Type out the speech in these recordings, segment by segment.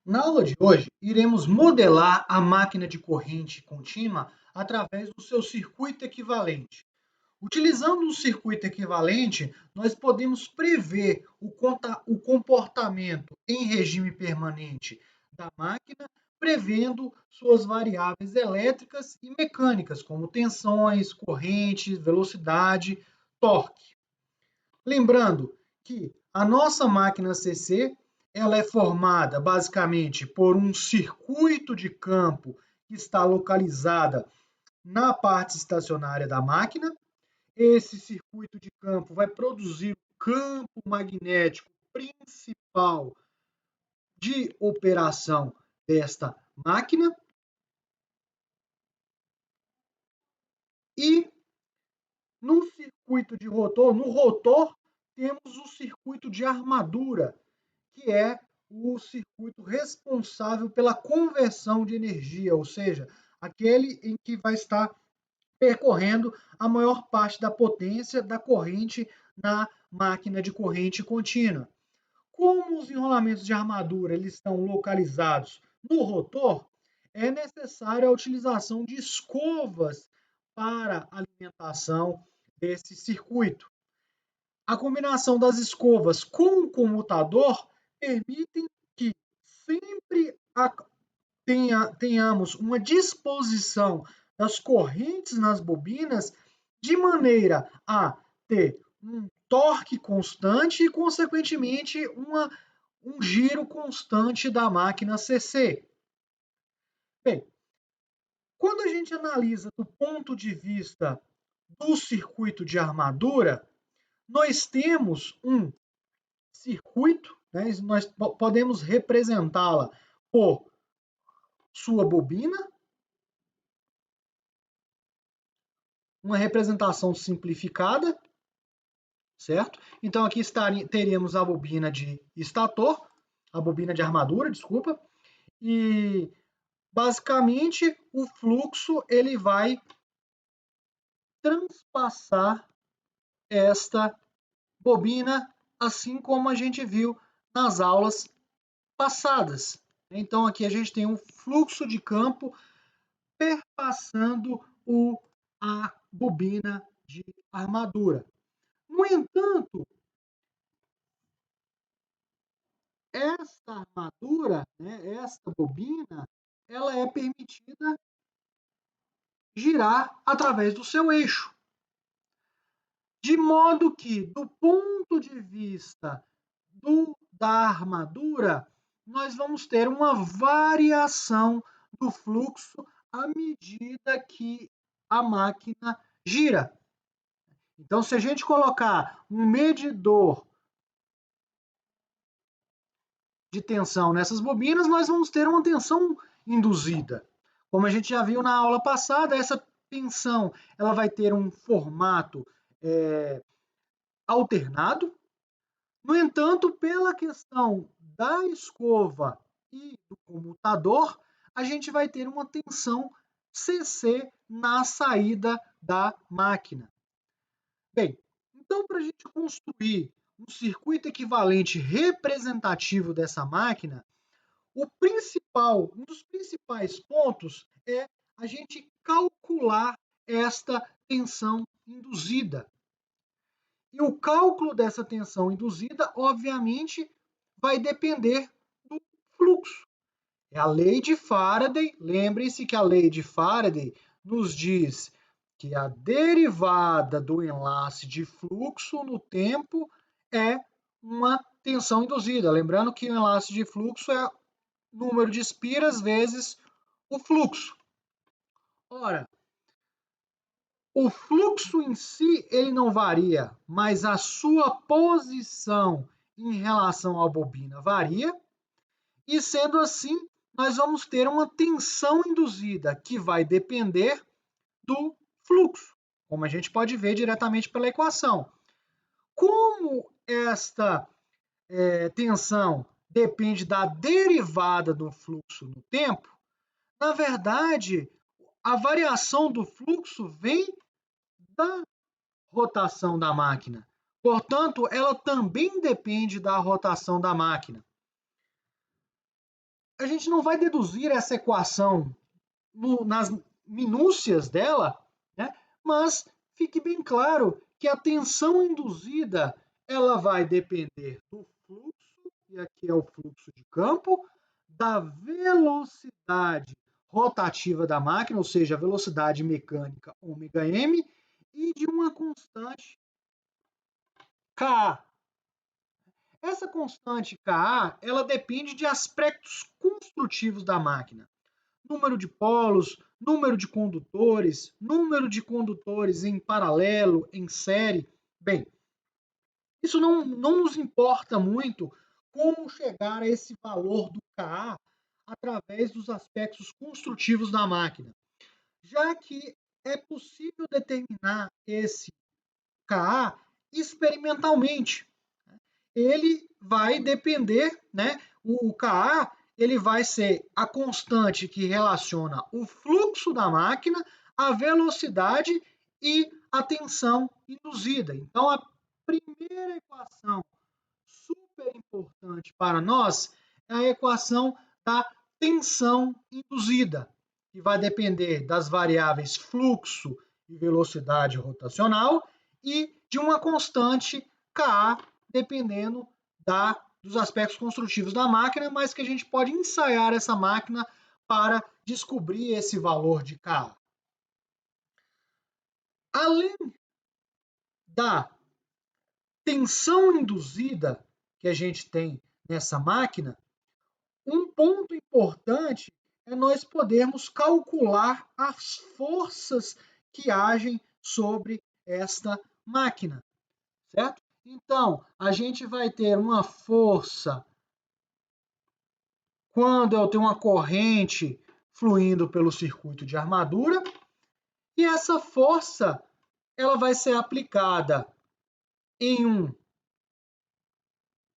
Na aula de hoje, iremos modelar a máquina de corrente contínua através do seu circuito equivalente. Utilizando um circuito equivalente, nós podemos prever o comportamento em regime permanente da máquina, prevendo suas variáveis elétricas e mecânicas, como tensões, corrente, velocidade, torque. Lembrando que a nossa máquina CC ela é formada basicamente por um circuito de campo que está localizada na parte estacionária da máquina. Esse circuito de campo vai produzir o campo magnético principal de operação desta máquina. E no circuito de rotor, no rotor, temos o circuito de armadura, que é o circuito responsável pela conversão de energia, ou seja, aquele em que vai estar percorrendo a maior parte da potência da corrente na máquina de corrente contínua. Como os enrolamentos de armadura eles estão localizados no rotor, é necessária a utilização de escovas para a alimentação desse circuito. A combinação das escovas com o comutador permitem que sempre tenhamos uma disposição das correntes nas bobinas de maneira a ter um torque constante e, consequentemente, um giro constante da máquina CC. Bem, quando a gente analisa do ponto de vista do circuito de armadura, nós temos um circuito, né? Nós podemos representá-la por sua bobina, uma representação simplificada, certo? Então aqui teríamos a bobina de estator, a bobina de armadura, desculpa, e basicamente o fluxo ele vai transpassar esta bobina, assim como a gente viu nas aulas passadas. Então aqui a gente tem um fluxo de campo perpassando a bobina de armadura. No entanto, esta armadura, né, esta bobina, ela é permitida girar através do seu eixo. De modo que, do ponto de vista da armadura, nós vamos ter uma variação do fluxo à medida que a máquina gira. Então, se a gente colocar um medidor de tensão nessas bobinas, nós vamos ter uma tensão induzida. Como a gente já viu na aula passada, essa tensão ela vai ter um formato alternado. No entanto, pela questão da escova e do comutador, a gente vai ter uma tensão CC na saída da máquina. Bem, então para a gente construir um circuito equivalente representativo dessa máquina, um dos principais pontos é a gente calcular esta tensão induzida. E o cálculo dessa tensão induzida, obviamente, vai depender do fluxo. É a lei de Faraday. Lembrem-se que a lei de Faraday nos diz que a derivada do enlace de fluxo no tempo é uma tensão induzida. Lembrando que o enlace de fluxo é o número de espiras vezes o fluxo. Ora, o fluxo em si ele não varia, mas a sua posição em relação à bobina varia. E sendo assim, nós vamos ter uma tensão induzida que vai depender do fluxo, como a gente pode ver diretamente pela equação. Como esta tensão depende da derivada do fluxo no tempo, na verdade, a variação do fluxo vem da rotação da máquina. Portanto, ela também depende da rotação da máquina. A a gente não vai deduzir essa equação nas minúcias dela, né? Mas fique bem claro que a tensão induzida ela vai depender do fluxo, e aqui é o fluxo de campo, da velocidade rotativa da máquina, ou seja, a velocidade mecânica ômega-m, e de uma constante Ka. Essa constante Ka, ela depende de aspectos construtivos da máquina. Número de polos, número de condutores em paralelo, em série. Bem, isso não nos importa muito como chegar a esse valor do Ka através dos aspectos construtivos da máquina, já que é possível determinar esse Ka experimentalmente. Ele vai depender, né? O Ka ele vai ser a constante que relaciona o fluxo da máquina, a velocidade e a tensão induzida. Então, a primeira equação super importante para nós é a equação da tensão induzida, que vai depender das variáveis fluxo e velocidade rotacional e de uma constante Ka, dependendo dos aspectos construtivos da máquina, mas que a gente pode ensaiar essa máquina para descobrir esse valor de Ka. Além da tensão induzida que a gente tem nessa máquina, um ponto importante é nós podermos calcular as forças que agem sobre esta máquina, certo? Então, a gente vai ter uma força quando eu tenho uma corrente fluindo pelo circuito de armadura, e essa força ela vai ser aplicada em um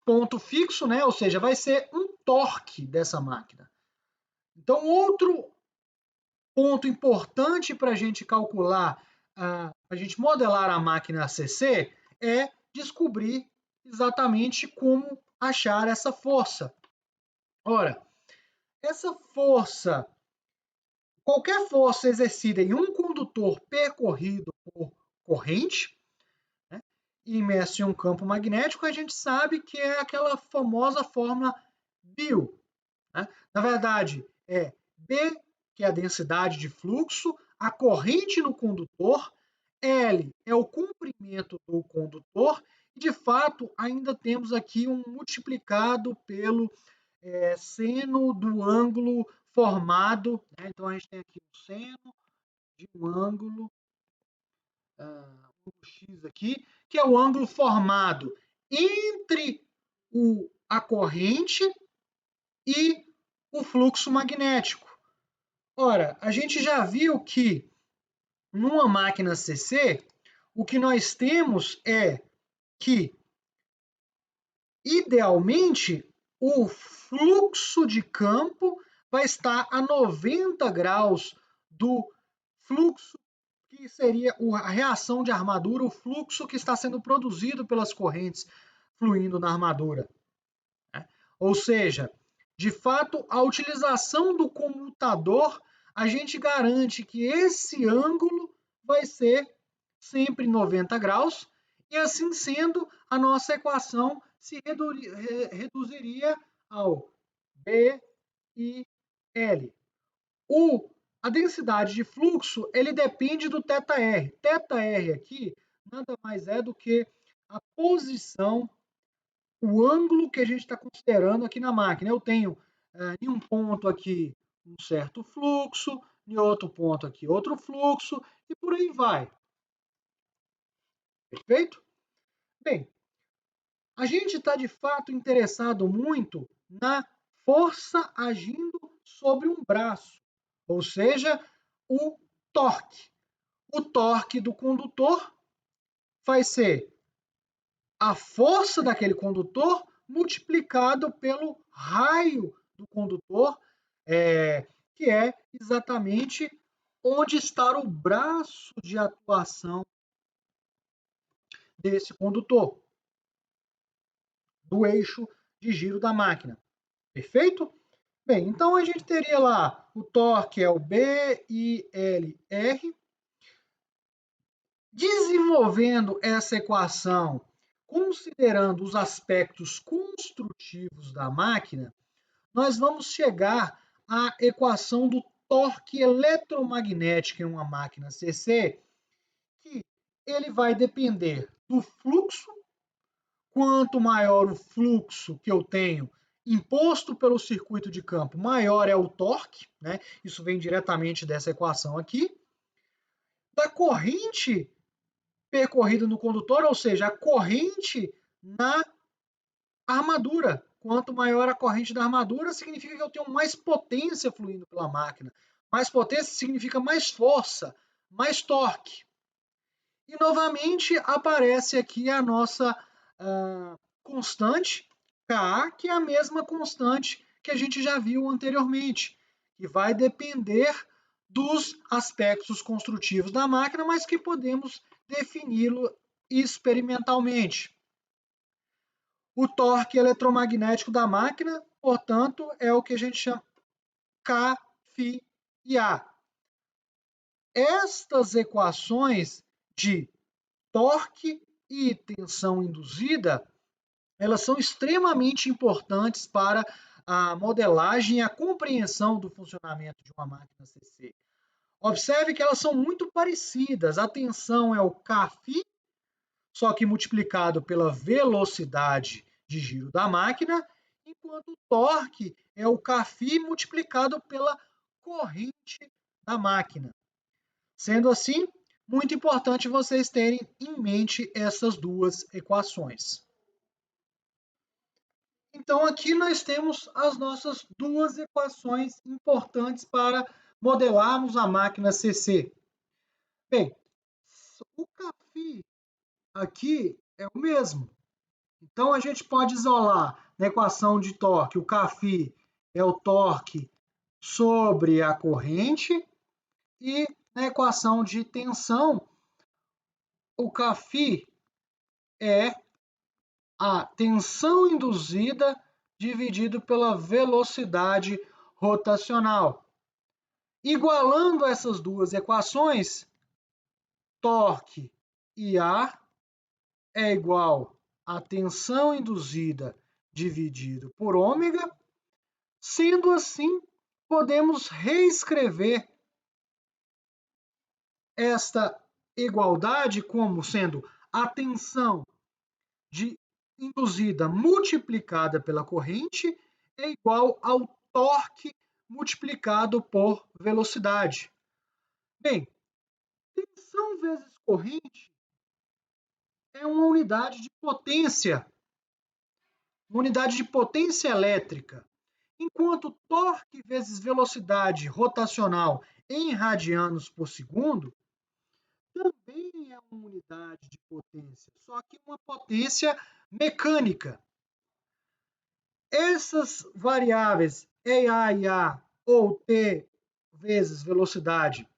ponto fixo, né? Ou seja, vai ser um torque dessa máquina. Então, outro ponto importante para a gente calcular, para a gente modelar a máquina ACC, é descobrir exatamente como achar essa força. Ora, essa força, qualquer força exercida em um condutor percorrido por corrente, né, imerso em um campo magnético, a gente sabe que é aquela famosa fórmula Biot. Né? Na verdade, é B, que é a densidade de fluxo, a corrente no condutor, L é o comprimento do condutor, e de fato ainda temos aqui um multiplicado pelo seno do ângulo formado. Né? Então a gente tem aqui o seno de um ângulo, X aqui, que é o ângulo formado entre a corrente e o fluxo magnético. Ora, a gente já viu que numa máquina CC, o que nós temos é que, idealmente, o fluxo de campo vai estar a 90 graus do fluxo que seria a reação de armadura, o fluxo que está sendo produzido pelas correntes fluindo na armadura. Ou seja, de fato, a utilização do comutador, a gente garante que esse ângulo vai ser sempre 90 graus, e assim sendo, a nossa equação se reduziria ao B e L. A densidade de fluxo ele depende do θr. θr aqui nada mais é do que a posição, o ângulo que a gente está considerando aqui na máquina. Eu tenho em um ponto aqui um certo fluxo, em outro ponto aqui outro fluxo, e por aí vai. Perfeito? Bem, a gente está de fato interessado muito na força agindo sobre um braço, ou seja, o torque. O torque do condutor vai ser a força daquele condutor multiplicado pelo raio do condutor, que é exatamente onde está o braço de atuação desse condutor, do eixo de giro da máquina. Perfeito? Bem, então a gente teria lá o torque é o BILR. Desenvolvendo essa equação, considerando os aspectos construtivos da máquina, nós vamos chegar à equação do torque eletromagnético em uma máquina CC, que ele vai depender do fluxo. Quanto maior o fluxo que eu tenho imposto pelo circuito de campo, maior é o torque, né? Isso vem diretamente dessa equação aqui. Da corrente percorrida no condutor, ou seja, a corrente na armadura. Quanto maior a corrente da armadura, significa que eu tenho mais potência fluindo pela máquina. Mais potência significa mais força, mais torque. E novamente aparece aqui a nossa constante K, que é a mesma constante que a gente já viu anteriormente, que vai depender dos aspectos construtivos da máquina, mas que podemos defini-lo experimentalmente. O torque eletromagnético da máquina, portanto, é o que a gente chama K, Φ e A. Estas equações de torque e tensão induzida, elas são extremamente importantes para a modelagem e a compreensão do funcionamento de uma máquina CC. Observe que elas são muito parecidas. A tensão é o Kφ, só que multiplicado pela velocidade de giro da máquina, enquanto o torque é o Kφ multiplicado pela corrente da máquina. Sendo assim, muito importante vocês terem em mente essas duas equações. Então, aqui nós temos as nossas duas equações importantes para modelarmos a máquina CC. Bem, o Kφ aqui é o mesmo. Então, a gente pode isolar na equação de torque, o Kφ é o torque sobre a corrente, e na equação de tensão, o Kφ é a tensão induzida dividido pela velocidade rotacional. Igualando essas duas equações, torque IA é igual a tensão induzida dividido por ômega. Sendo assim, podemos reescrever esta igualdade como sendo a tensão induzida multiplicada pela corrente é igual ao torque multiplicado por velocidade. Bem, tensão vezes corrente é uma unidade de potência, uma unidade de potência elétrica, enquanto torque vezes velocidade rotacional em radianos por segundo também é uma unidade de potência, só que uma potência mecânica. Essas variáveis EA e A ou T vezes velocidade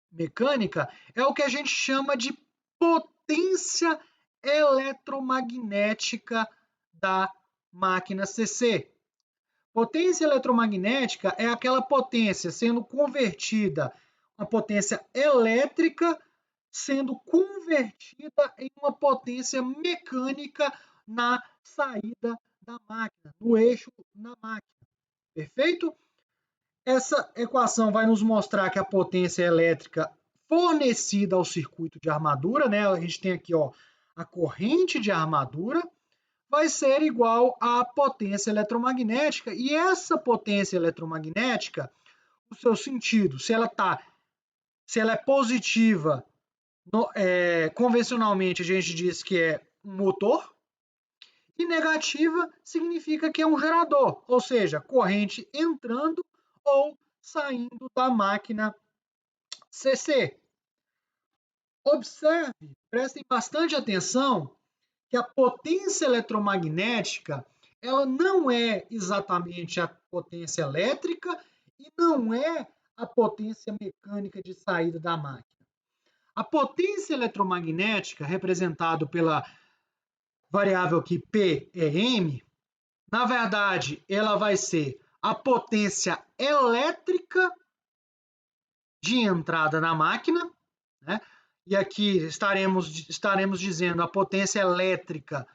mecânica é o que a gente chama de potência eletromagnética da máquina CC. Potência eletromagnética é aquela potência sendo convertida, uma potência elétrica sendo convertida em uma potência mecânica na saída da máquina, no eixo na máquina. Perfeito? Essa equação vai nos mostrar que a potência elétrica fornecida ao circuito de armadura, né? A gente tem aqui, ó, a corrente de armadura, vai ser igual à potência eletromagnética. E essa potência eletromagnética, o seu sentido, se ela é positiva, convencionalmente a gente diz que é um motor, e negativa significa que é um gerador, ou seja, corrente entrando ou saindo da máquina CC. Observe, prestem bastante atenção, que a potência eletromagnética ela não é exatamente a potência elétrica e não é a potência mecânica de saída da máquina. A potência eletromagnética, representada pela variável aqui P é M, na verdade, ela vai ser a potência elétrica de entrada na máquina, né? E aqui estaremos dizendo a potência elétrica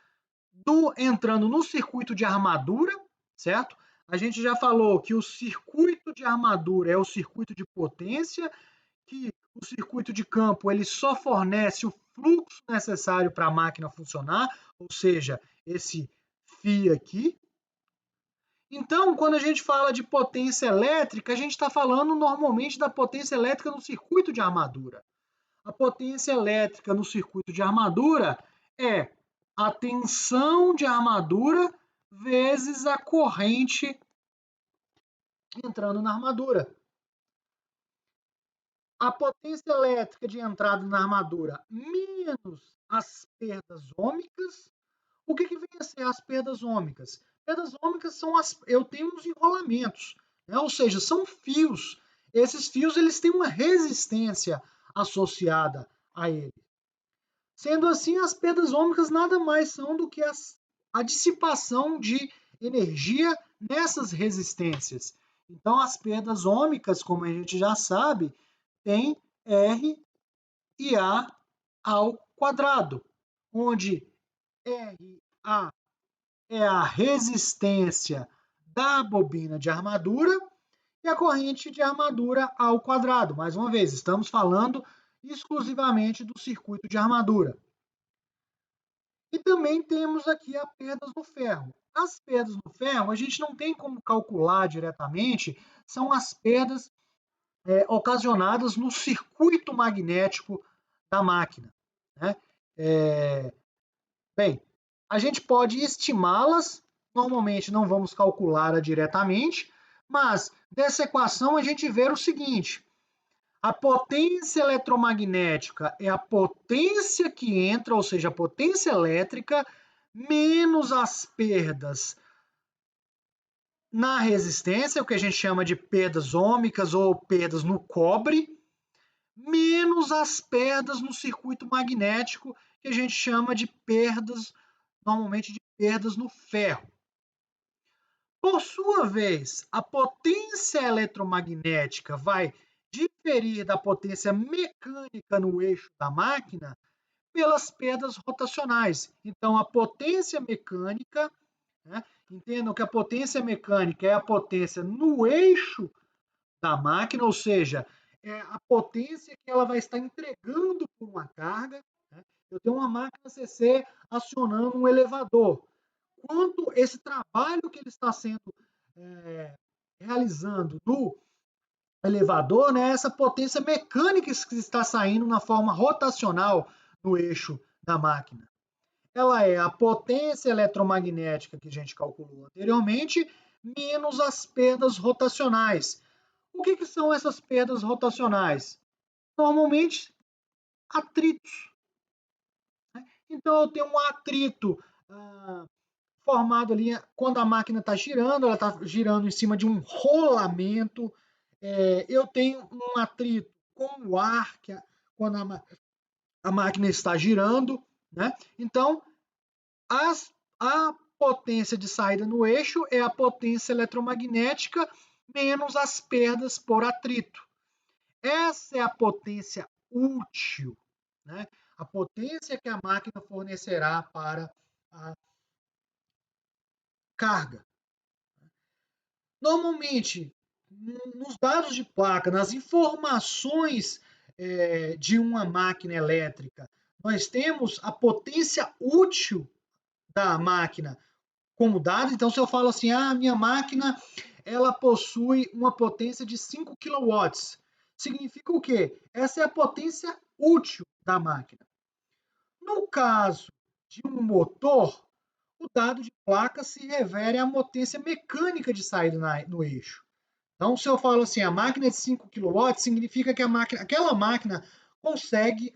entrando no circuito de armadura, certo? A gente já falou que o circuito de armadura é o circuito de potência, que o circuito de campo ele só fornece o fluxo necessário para a máquina funcionar, ou seja, esse φ aqui. Então, quando a gente fala de potência elétrica, a gente está falando normalmente da potência elétrica no circuito de armadura. A potência elétrica no circuito de armadura é a tensão de armadura vezes a corrente entrando na armadura. A potência elétrica de entrada na armadura menos as perdas ômicas. O que vem a ser as perdas ômicas? Perdas ômicas são eu tenho uns enrolamentos, né? Ou seja, são fios. Esses fios eles têm uma resistência associada a ele. Sendo assim, as perdas ômicas nada mais são do que a dissipação de energia nessas resistências. Então, as perdas ômicas, como a gente já sabe, tem R e A ao quadrado, onde RA é a resistência da bobina de armadura e a corrente de armadura ao quadrado. Mais uma vez, estamos falando exclusivamente do circuito de armadura. E também temos aqui as perdas no ferro. As perdas no ferro, a gente não tem como calcular diretamente, são as perdas ocasionadas no circuito magnético da máquina, né? Bem, a gente pode estimá-las, normalmente não vamos calculá-la diretamente, mas dessa equação a gente vê o seguinte: a potência eletromagnética é a potência que entra, ou seja, a potência elétrica, menos as perdas na resistência, o que a gente chama de perdas ômicas ou perdas no cobre, menos as perdas no circuito magnético, que a gente chama de perdas, normalmente de perdas no ferro. Por sua vez, a potência eletromagnética vai diferir da potência mecânica no eixo da máquina pelas perdas rotacionais. Então, a potência mecânica, né, entendam que a potência mecânica é a potência no eixo da máquina, ou seja, é a potência que ela vai estar entregando por uma carga. Né? Eu tenho uma máquina CC acionando um elevador. Quanto esse trabalho que ele está sendo realizando no elevador, né, essa potência mecânica que está saindo na forma rotacional no eixo da máquina. Ela é a potência eletromagnética que a gente calculou anteriormente, menos as perdas rotacionais. O que são essas perdas rotacionais? Normalmente, atritos. Então, eu tenho um atrito formado ali quando a máquina está girando, ela está girando em cima de um rolamento. Eu tenho um atrito com o ar, quando a máquina está girando. Né? Então, a potência de saída no eixo é a potência eletromagnética menos as perdas por atrito. Essa é a potência útil, né? A potência que a máquina fornecerá para a carga. Normalmente, nos dados de placa, nas informações de uma máquina elétrica, nós temos a potência útil da máquina como dado. Então, se eu falo assim, minha máquina ela possui uma potência de 5 kW, significa o quê? Essa é a potência útil da máquina. No caso de um motor, o dado de placa se refere à potência mecânica de saída no eixo. Então, se eu falo assim, a máquina é de 5 kW, significa que aquela máquina consegue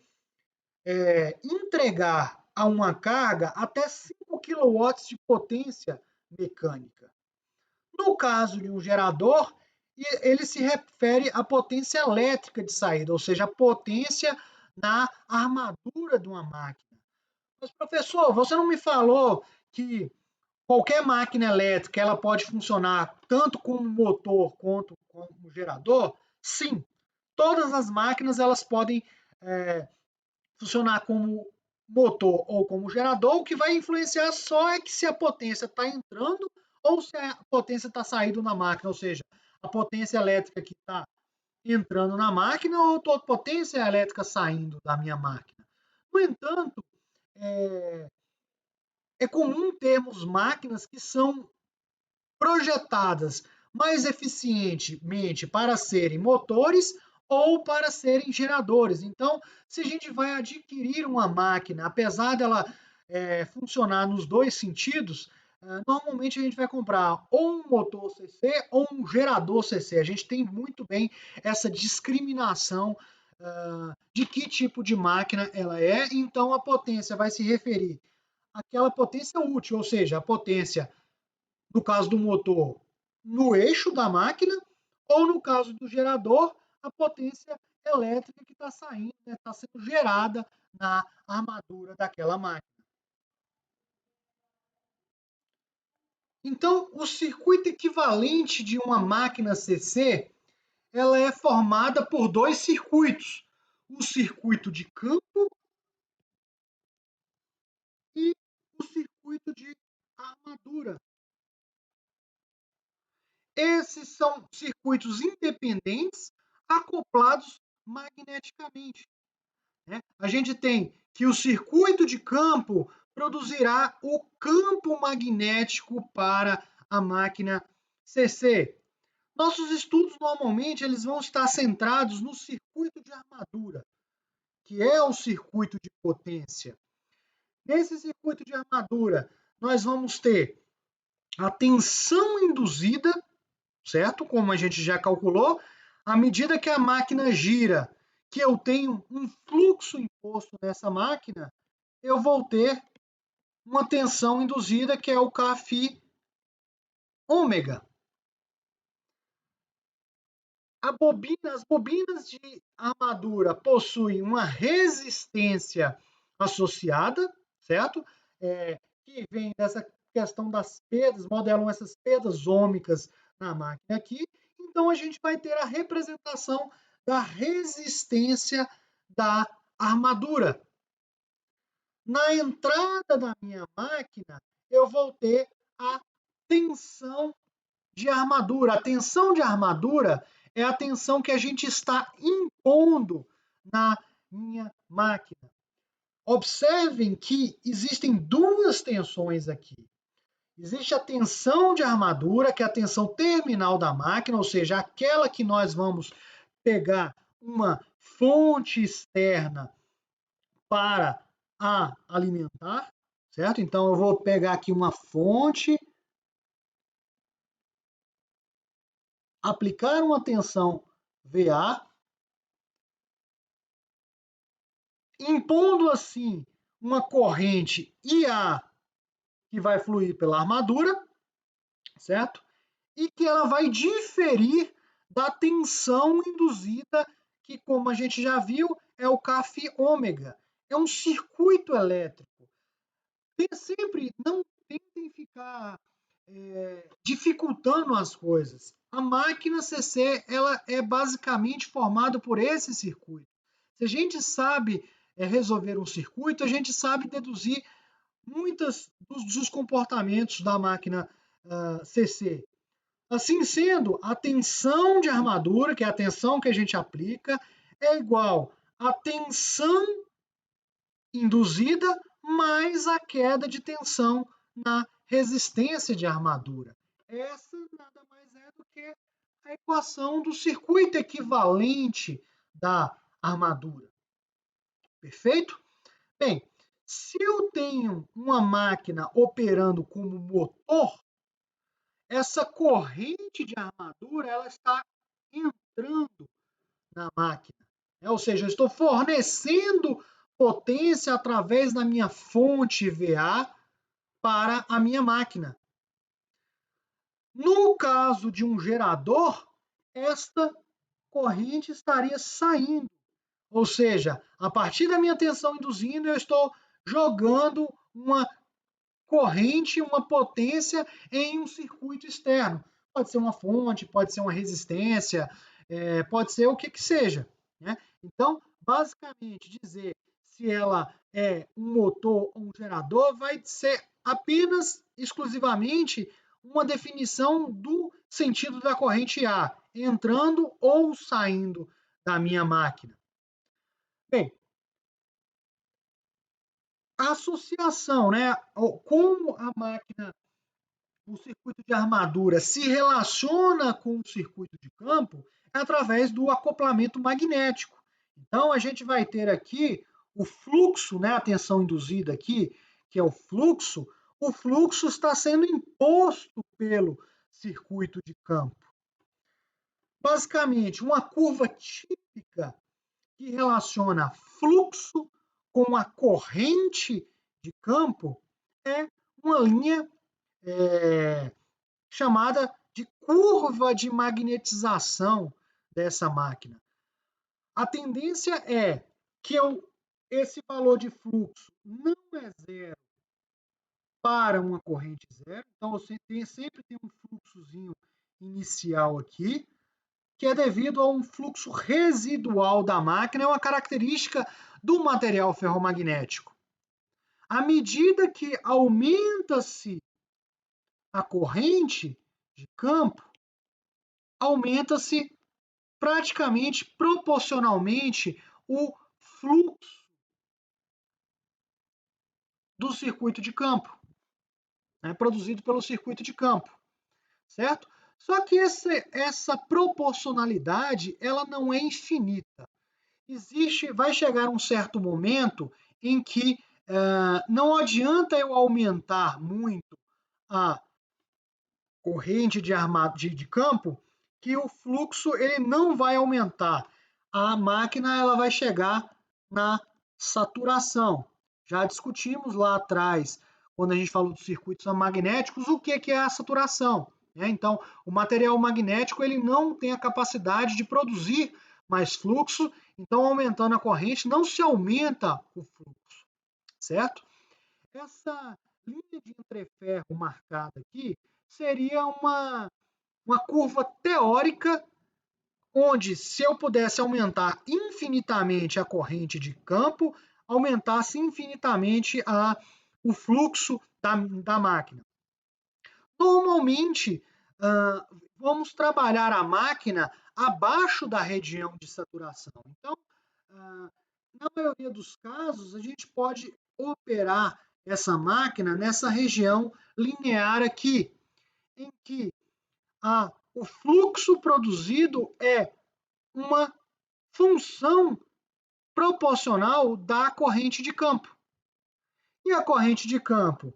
entregar a uma carga até 5 kW de potência mecânica. No caso de um gerador, ele se refere à potência elétrica de saída, ou seja, a potência na armadura de uma máquina. Mas, professor, você não me falou que qualquer máquina elétrica ela pode funcionar tanto como motor quanto como gerador? Sim, todas as máquinas elas podem funcionar como motor ou como gerador. O que vai influenciar só é que se a potência está entrando ou se a potência está saindo na máquina, ou seja, a potência elétrica que está entrando na máquina ou toda potência elétrica saindo da minha máquina. No entanto, é, é comum termos máquinas que são projetadas mais eficientemente para serem motores ou para serem geradores. Então, se a gente vai adquirir uma máquina, apesar dela funcionar nos dois sentidos, normalmente a gente vai comprar ou um motor CC ou um gerador CC. A gente tem muito bem essa discriminação de que tipo de máquina ela é, então a potência vai se referir àquela potência útil, ou seja, a potência no caso do motor, no eixo da máquina, ou no caso do gerador, a potência elétrica que está saindo, está sendo gerada na armadura daquela máquina. Então, o circuito equivalente de uma máquina CC, ela é formada por dois circuitos, o circuito de campo e o circuito de armadura. Esses são circuitos independentes acoplados magneticamente. Né? A gente tem que o circuito de campo produzirá o campo magnético para a máquina CC. Nossos estudos normalmente eles vão estar centrados no circuito de armadura, que é o circuito de potência. Nesse circuito de armadura, nós vamos ter a tensão induzida, certo? Como a gente já calculou, à medida que a máquina gira, que eu tenho um fluxo imposto nessa máquina, eu vou ter uma tensão induzida, que é o Kφ ômega. As bobinas de armadura possuem uma resistência associada, certo? Que vem dessa questão das perdas, modelam essas perdas ômicas na máquina aqui. Então a gente vai ter a representação da resistência da armadura. Na entrada da minha máquina, eu vou ter a tensão de armadura. A tensão de armadura é a tensão que a gente está impondo na minha máquina. Observem que existem duas tensões aqui. Existe a tensão de armadura, que é a tensão terminal da máquina, ou seja, aquela que nós vamos pegar uma fonte externa para a alimentar, certo? Então eu vou pegar aqui uma fonte, aplicar uma tensão VA, impondo assim uma corrente IA que vai fluir pela armadura, certo? E que ela vai diferir da tensão induzida, que, como a gente já viu, é o Kφ ômega. É um circuito elétrico. Sempre não tentem ficar dificultando as coisas. A máquina CC ela é basicamente formada por esse circuito. Se a gente sabe resolver um circuito, a gente sabe deduzir muitos dos comportamentos da máquina CC. Assim sendo, a tensão de armadura, que é a tensão que a gente aplica, é igual à tensão induzida mais a queda de tensão na resistência de armadura. Essa nada mais é do que a equação do circuito equivalente da armadura. Perfeito? Bem, se eu tenho uma máquina operando como motor, essa corrente de armadura ela está entrando na máquina. Ou seja, eu estou fornecendo potência através da minha fonte VA para a minha máquina. No caso de um gerador, esta corrente estaria saindo. Ou seja, a partir da minha tensão induzindo, eu estou jogando uma corrente, uma potência em um circuito externo. Pode ser uma fonte, pode ser uma resistência, pode ser o que seja, né? Então, basicamente, dizer se ela é um motor ou um gerador vai ser apenas, exclusivamente, uma definição do sentido da corrente A, entrando ou saindo da minha máquina. Bem, a associação, né, como a máquina, o circuito de armadura se relaciona com o circuito de campo é através do acoplamento magnético. Então, a gente vai ter aqui o fluxo, né, a tensão induzida aqui, que é o fluxo está sendo imposto pelo circuito de campo. Basicamente, uma curva típica que relaciona fluxo com a corrente de campo é uma linha chamada de curva de magnetização dessa máquina. A tendência é que esse valor de fluxo não é zero para uma corrente zero, então você sempre tem um fluxozinho inicial aqui, que é devido a um fluxo residual da máquina, é uma característica do material ferromagnético. À medida que aumenta-se a corrente de campo, aumenta-se praticamente proporcionalmente o fluxo do circuito de campo, né, produzido pelo circuito de campo, certo? Só que essa proporcionalidade ela não é infinita. Vai chegar um certo momento em que não adianta eu aumentar muito a corrente de campo, que o fluxo ele não vai aumentar. A máquina ela vai chegar na saturação. Já discutimos lá atrás, quando a gente falou dos circuitos magnéticos, o que é a saturação. Né? Então, o material magnético ele não tem a capacidade de produzir mais fluxo, então aumentando a corrente não se aumenta o fluxo, certo? Essa linha de entreferro marcada aqui seria uma curva teórica onde, se eu pudesse aumentar infinitamente a corrente de campo, aumentasse infinitamente o fluxo da máquina. Normalmente, vamos trabalhar a máquina abaixo da região de saturação. Então, na maioria dos casos, a gente pode operar essa máquina nessa região linear aqui, em que o fluxo produzido é uma função proporcional da corrente de campo. E a corrente de campo,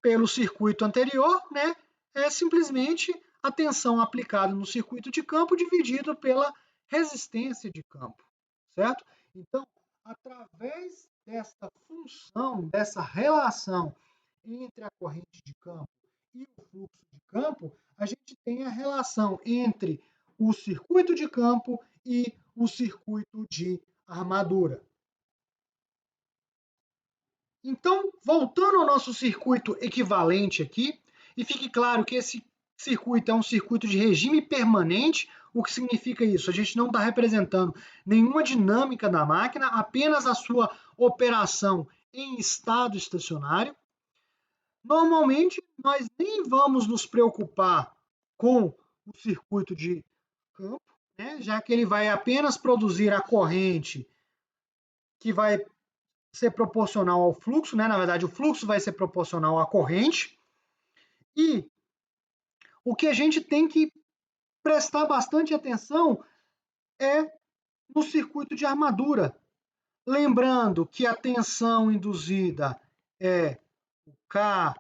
pelo circuito anterior, né, é simplesmente a tensão aplicada no circuito de campo dividido pela resistência de campo, certo? Então, através dessa função, dessa relação entre a corrente de campo e o fluxo de campo, a gente tem a relação entre o circuito de campo e o circuito de armadura. Então, voltando ao nosso circuito equivalente aqui, e fique claro que esse circuito é um circuito de regime permanente. O que significa isso? A gente não está representando nenhuma dinâmica da máquina, apenas a sua operação em estado estacionário. Normalmente, nós nem vamos nos preocupar com o circuito de campo, né, já que ele vai apenas produzir a corrente que vai ser proporcional ao fluxo, né? Na verdade, o fluxo vai ser proporcional à corrente. E o que a gente tem que prestar bastante atenção é no circuito de armadura. Lembrando que a tensão induzida é o K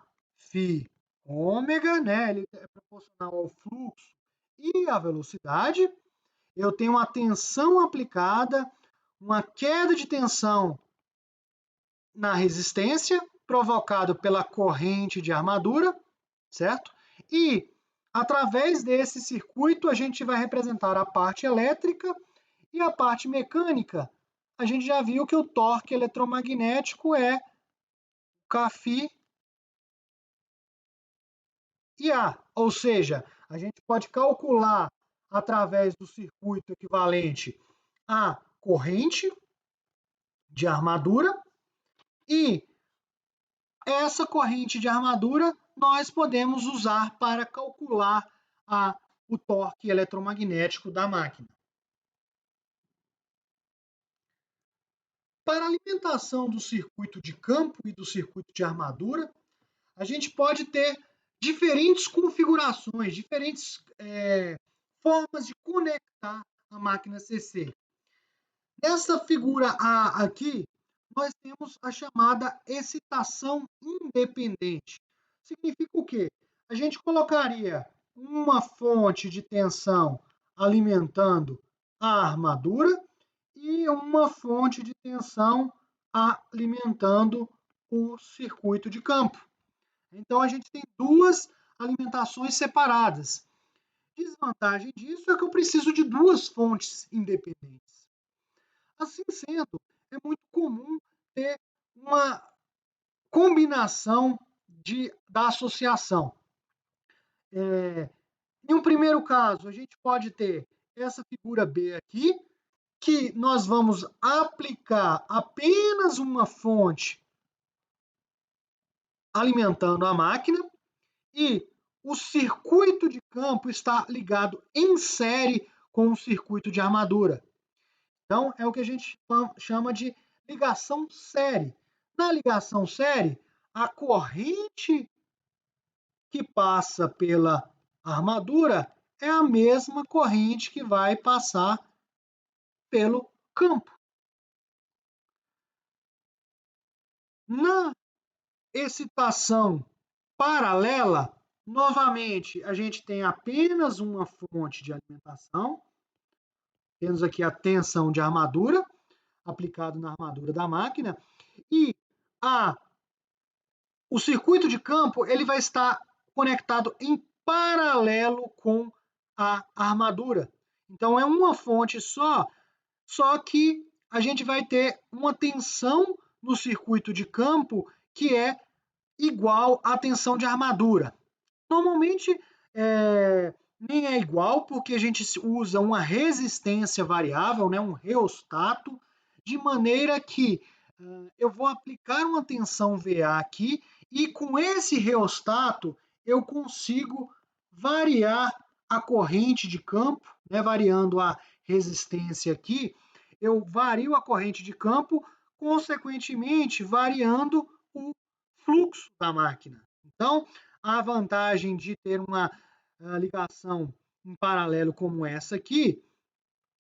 ômega, né? Ele é proporcional ao fluxo e à velocidade. Eu tenho uma tensão aplicada, uma queda de tensão na resistência, provocado pela corrente de armadura, certo? E através desse circuito a gente vai representar a parte elétrica e a parte mecânica. A gente já viu que o torque eletromagnético é Kφ e A, ou seja, a gente pode calcular através do circuito equivalente a corrente de armadura e essa corrente de armadura nós podemos usar para calcular o torque eletromagnético da máquina. Para a alimentação do circuito de campo e do circuito de armadura, a gente pode ter diferentes configurações, diferentes formas de conectar a máquina CC. Nessa figura A aqui, nós temos a chamada excitação independente. Significa o quê? A gente colocaria uma fonte de tensão alimentando a armadura e uma fonte de tensão alimentando o circuito de campo. Então, a gente tem duas alimentações separadas. Desvantagem disso é que eu preciso de duas fontes independentes. Assim sendo, é muito comum ter uma combinação da associação. Em um primeiro caso, a gente pode ter essa figura B aqui, que nós vamos aplicar apenas uma fonte alimentando a máquina e o circuito de campo está ligado em série com o circuito de armadura. Então, é o que a gente chama de ligação série. Na ligação série, a corrente que passa pela armadura é a mesma corrente que vai passar pelo campo. Na excitação paralela, novamente, a gente tem apenas uma fonte de alimentação. Temos aqui a tensão de armadura, aplicado na armadura da máquina, e o circuito de campo ele vai estar conectado em paralelo com a armadura. Então, é uma fonte só que a gente vai ter uma tensão no circuito de campo que é igual à tensão de armadura. Normalmente, nem é igual, porque a gente usa uma resistência variável, né, um reostato, de maneira que eu vou aplicar uma tensão VA aqui, e com esse reostato eu consigo variar a corrente de campo, né, variando a resistência aqui, eu vario a corrente de campo, consequentemente variando o fluxo da máquina. Então, a vantagem de ter uma ligação em paralelo como essa aqui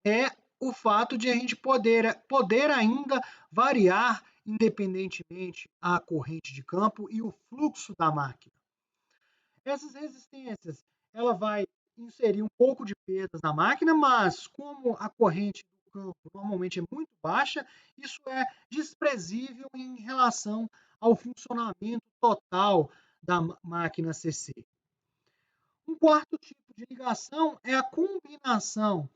é o fato de a gente poder ainda variar independentemente a corrente de campo e o fluxo da máquina. Essas resistências, ela vai inserir um pouco de perdas na máquina, mas como a corrente do campo normalmente é muito baixa, isso é desprezível em relação ao funcionamento total da máquina CC. Um quarto tipo de ligação é a combinação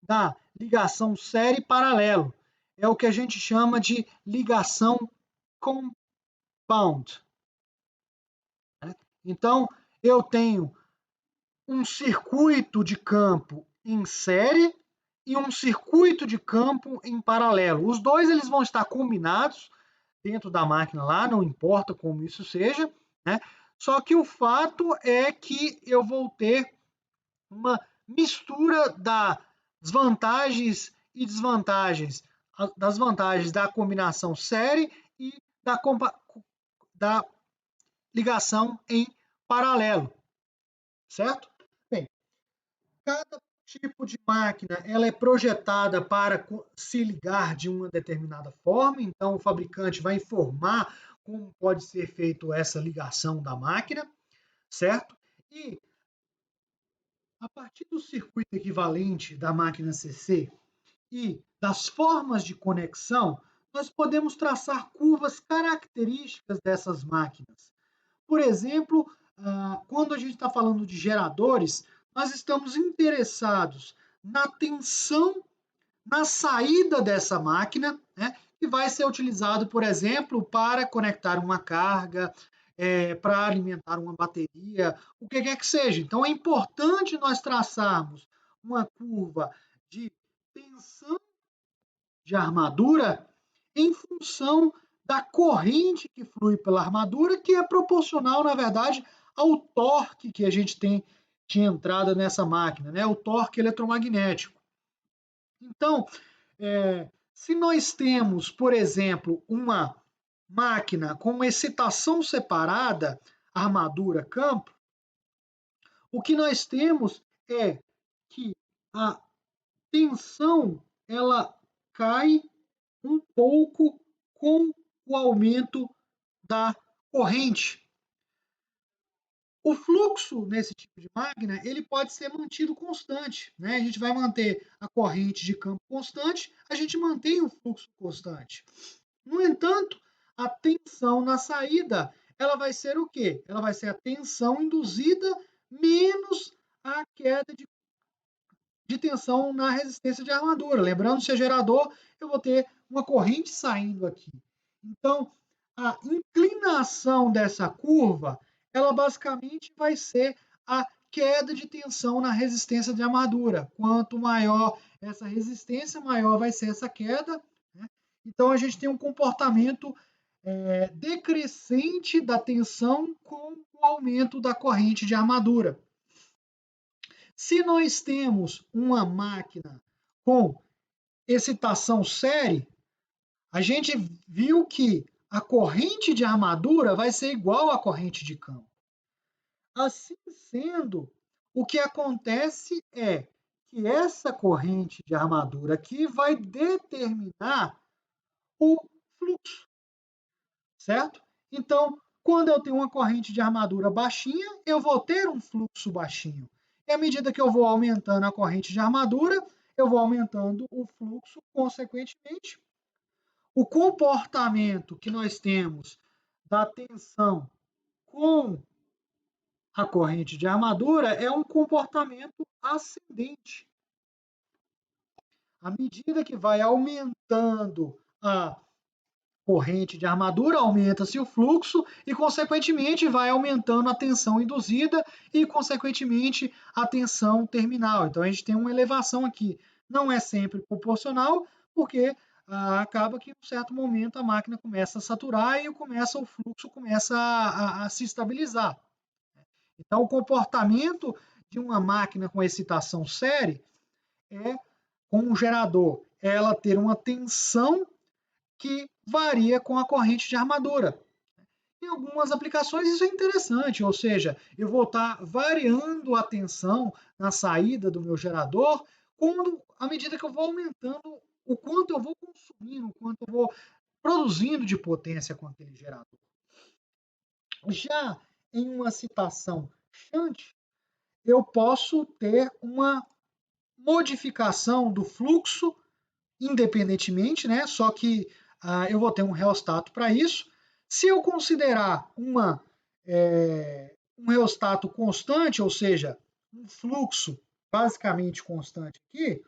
da ligação série paralelo. É o que a gente chama de ligação compound. Então, eu tenho um circuito de campo em série e um circuito de campo em paralelo. Os dois eles vão estar combinados dentro da máquina lá, não importa como isso seja, né? Só que o fato é que eu vou ter uma mistura das vantagens e desvantagens, das vantagens da combinação série e da ligação em paralelo, certo? Bem, cada tipo de máquina ela é projetada para se ligar de uma determinada forma, então o fabricante vai informar como pode ser feita essa ligação da máquina, certo? E a partir do circuito equivalente da máquina CC e das formas de conexão, nós podemos traçar curvas características dessas máquinas. Por exemplo, quando a gente está falando de geradores, nós estamos interessados na tensão na saída dessa máquina, né, que vai ser utilizado, por exemplo, para conectar uma carga, para alimentar uma bateria, o que quer que seja. Então, é importante nós traçarmos uma curva de tensão de armadura em função da corrente que flui pela armadura, que é proporcional, na verdade, ao torque que a gente tem de entrada nessa máquina, né? O torque eletromagnético. Então, se nós temos, por exemplo, uma máquina com uma excitação separada, armadura-campo, o que nós temos é que a tensão ela cai um pouco com o aumento da corrente. O fluxo nesse tipo de máquina ele pode ser mantido constante, né? A gente vai manter a corrente de campo constante, a gente mantém o fluxo constante. No entanto, a tensão na saída ela vai ser o quê? Ela vai ser a tensão induzida menos a queda de tensão na resistência de armadura. Lembrando, se é gerador, eu vou ter uma corrente saindo aqui. Então, a inclinação dessa curva, ela basicamente vai ser a queda de tensão na resistência de armadura. Quanto maior essa resistência, maior vai ser essa queda. Né? Então, a gente tem um comportamento decrescente da tensão com o aumento da corrente de armadura. Se nós temos uma máquina com excitação série, a gente viu que a corrente de armadura vai ser igual à corrente de campo. Assim sendo, o que acontece é que essa corrente de armadura aqui vai determinar o fluxo, certo? Então, quando eu tenho uma corrente de armadura baixinha, eu vou ter um fluxo baixinho. E à medida que eu vou aumentando a corrente de armadura, eu vou aumentando o fluxo, consequentemente. O comportamento que nós temos da tensão com a corrente de armadura é um comportamento ascendente. À medida que vai aumentando a corrente de armadura, aumenta-se o fluxo e, consequentemente, vai aumentando a tensão induzida e, consequentemente, a tensão terminal. Então, a gente tem uma elevação aqui. Não é sempre proporcional, porque acaba que, em um certo momento, a máquina começa a saturar e o fluxo começa a se estabilizar. Então, o comportamento de uma máquina com excitação série é, com um gerador, ela ter uma tensão que varia com a corrente de armadura. Em algumas aplicações isso é interessante, ou seja, eu vou estar variando a tensão na saída do meu gerador à medida que eu vou aumentando o quanto eu vou consumindo, o quanto eu vou produzindo de potência com aquele gerador. Já em uma excitação shunt, eu posso ter uma modificação do fluxo independentemente, né? Só que eu vou ter um reostato para isso. Se eu considerar um reostato constante, ou seja, um fluxo basicamente constante aqui,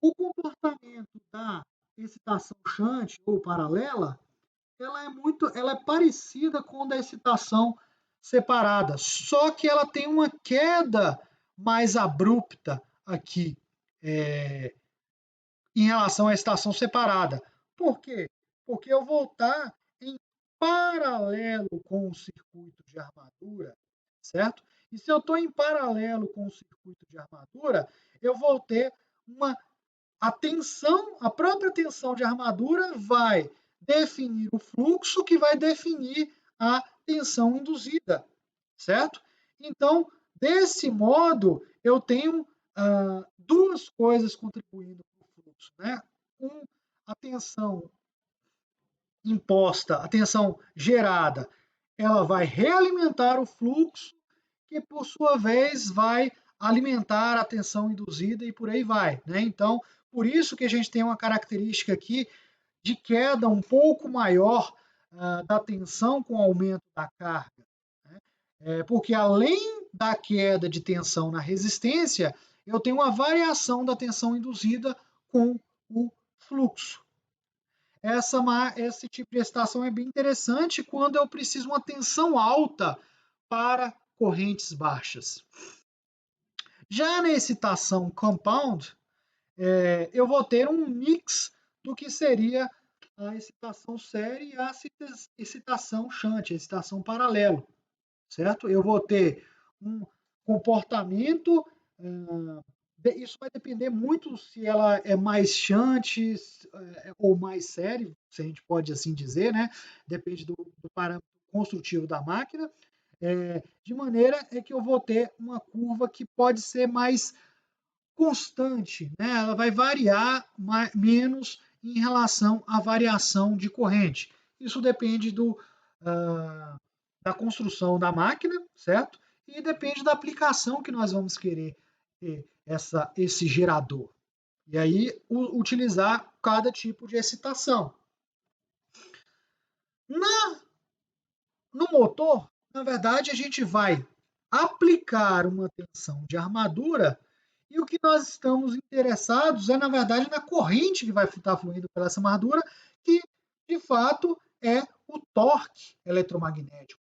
o comportamento da excitação shunt ou paralela, ela é parecida com a da excitação separada, só que ela tem uma queda mais abrupta aqui em relação à estação separada. Por quê? Porque eu vou estar em paralelo com o circuito de armadura, certo? E se eu estou em paralelo com o circuito de armadura, eu vou ter a própria tensão de armadura vai definir o fluxo que vai definir a tensão induzida, certo? Então, desse modo, eu tenho duas coisas contribuindo para o fluxo, né? A tensão imposta, a tensão gerada, ela vai realimentar o fluxo, que por sua vez vai alimentar a tensão induzida e por aí vai, né? Então, por isso que a gente tem uma característica aqui de queda um pouco maior da tensão com o aumento da carga, né? Porque além da queda de tensão na resistência, eu tenho uma variação da tensão induzida com o fluxo. Esse tipo de excitação é bem interessante quando eu preciso uma tensão alta para correntes baixas. Já na excitação compound, eu vou ter um mix do que seria a excitação série e a excitação shunt, a excitação paralelo, certo? Eu vou ter um comportamento, isso vai depender muito se ela é mais shunt ou mais série, se a gente pode assim dizer, né? Depende do parâmetro construtivo da máquina, de maneira que eu vou ter uma curva que pode ser mais constante, né? Ela vai variar menos em relação à variação de corrente. Isso depende da construção da máquina, certo? E depende da aplicação que nós vamos querer ter esse gerador. E aí, utilizar cada tipo de excitação. No motor, na verdade, a gente vai aplicar uma tensão de armadura e o que nós estamos interessados é, na verdade, na corrente que vai estar fluindo pela essa armadura, que, de fato, é o torque eletromagnético,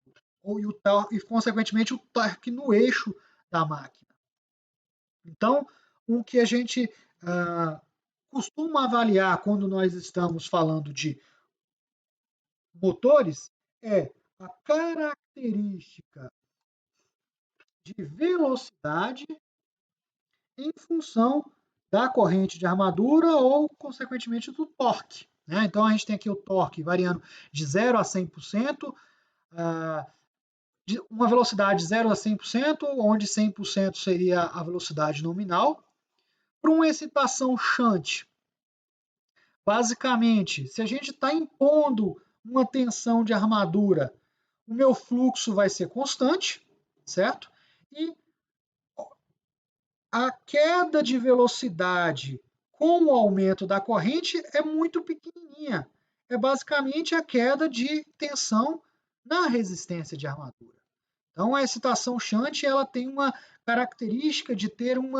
e, consequentemente, o torque no eixo da máquina. Então, o que a gente costuma avaliar quando nós estamos falando de motores é a característica de velocidade em função da corrente de armadura ou, consequentemente, do torque. Né? Então, a gente tem aqui o torque variando de 0 a 100%, de uma velocidade de 0 a 100%, onde 100% seria a velocidade nominal. Para uma excitação shunt, basicamente, se a gente está impondo uma tensão de armadura, o meu fluxo vai ser constante, certo? E a queda de velocidade com o aumento da corrente é muito pequenininha. É basicamente a queda de tensão na resistência de armadura. Então, a excitação shunt ela tem uma característica de ter um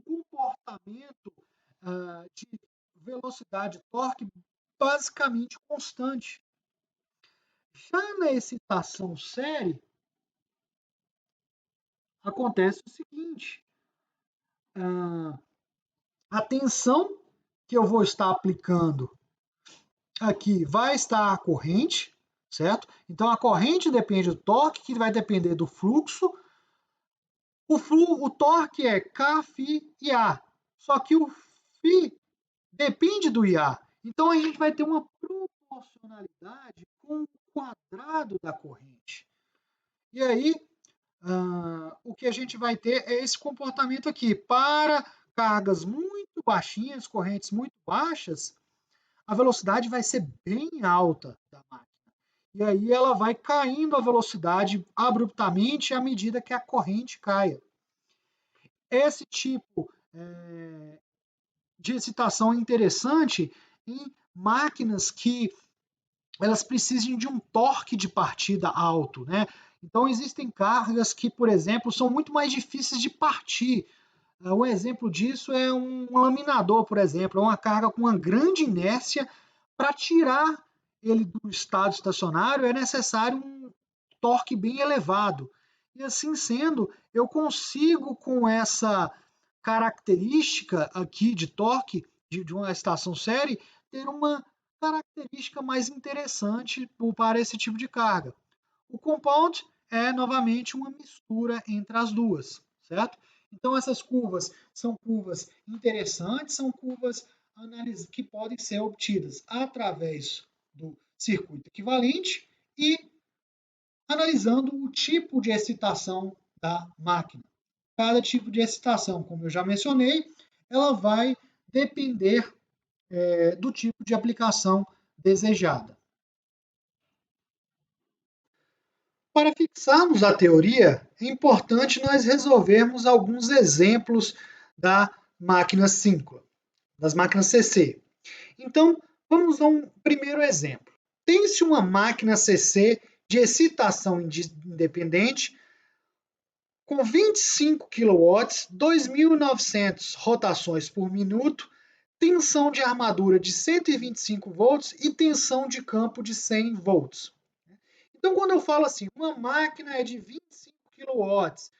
comportamento de velocidade torque basicamente constante. Já na excitação série, acontece o seguinte: a tensão que eu vou estar aplicando aqui vai estar a corrente, certo? Então a corrente depende do torque, que vai depender do fluxo. O torque é K, Φ e A. Só que o Φ depende do IA. Então a gente vai ter uma proporcionalidade com o quadrado da corrente. E aí, o que a gente vai ter é esse comportamento aqui. Para cargas muito baixinhas, correntes muito baixas, a velocidade vai ser bem alta da máquina. E aí ela vai caindo a velocidade abruptamente à medida que a corrente caia. Esse tipo de excitação é interessante em máquinas que elas precisem de um torque de partida alto, né? Então existem cargas que, por exemplo, são muito mais difíceis de partir. Um exemplo disso é um laminador, por exemplo, é uma carga com uma grande inércia. Para tirar ele do estado estacionário é necessário um torque bem elevado. E assim sendo, eu consigo com essa característica aqui de torque de uma estação série ter uma característica mais interessante para esse tipo de carga. O compound é novamente uma mistura entre as duas, certo? Então essas curvas são curvas interessantes, são curvas que podem ser obtidas através do circuito equivalente e analisando o tipo de excitação da máquina. Cada tipo de excitação, como eu já mencionei, ela vai depender do tipo de aplicação desejada. Para fixarmos a teoria, é importante nós resolvermos alguns exemplos da máquina síncrona, das máquinas CC. Então, vamos a um primeiro exemplo. Tem-se uma máquina CC de excitação independente com 25 kW, 2.900 rotações por minuto, tensão de armadura de 125 volts e tensão de campo de 100 volts. Então, quando eu falo assim, uma máquina é de 25 kW,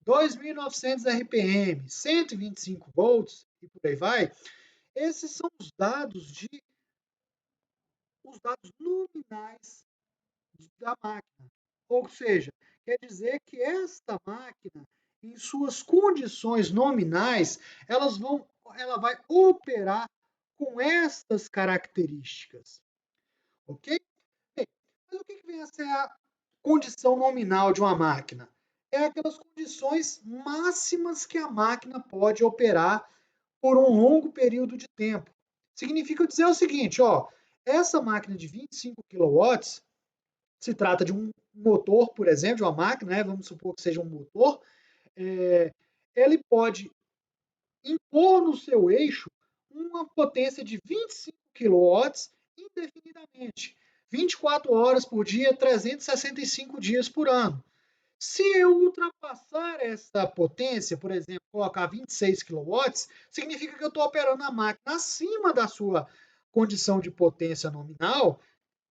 2.900 RPM, 125 volts e por aí vai, esses são os dados nominais da máquina. Ou seja, quer dizer que esta máquina, em suas condições nominais, ela vai operar com estas características. Ok? Bem, mas o que vem a ser a condição nominal de uma máquina? É aquelas condições máximas que a máquina pode operar por um longo período de tempo. Significa dizer o seguinte, ó, essa máquina de 25 kW se trata de um motor, por exemplo, de uma máquina, né? Vamos supor que seja um motor, ele pode impor no seu eixo uma potência de 25 kW indefinidamente, 24 horas por dia, 365 dias por ano. Se eu ultrapassar essa potência, por exemplo, colocar 26 kW, significa que eu estou operando a máquina acima da sua condição de potência nominal,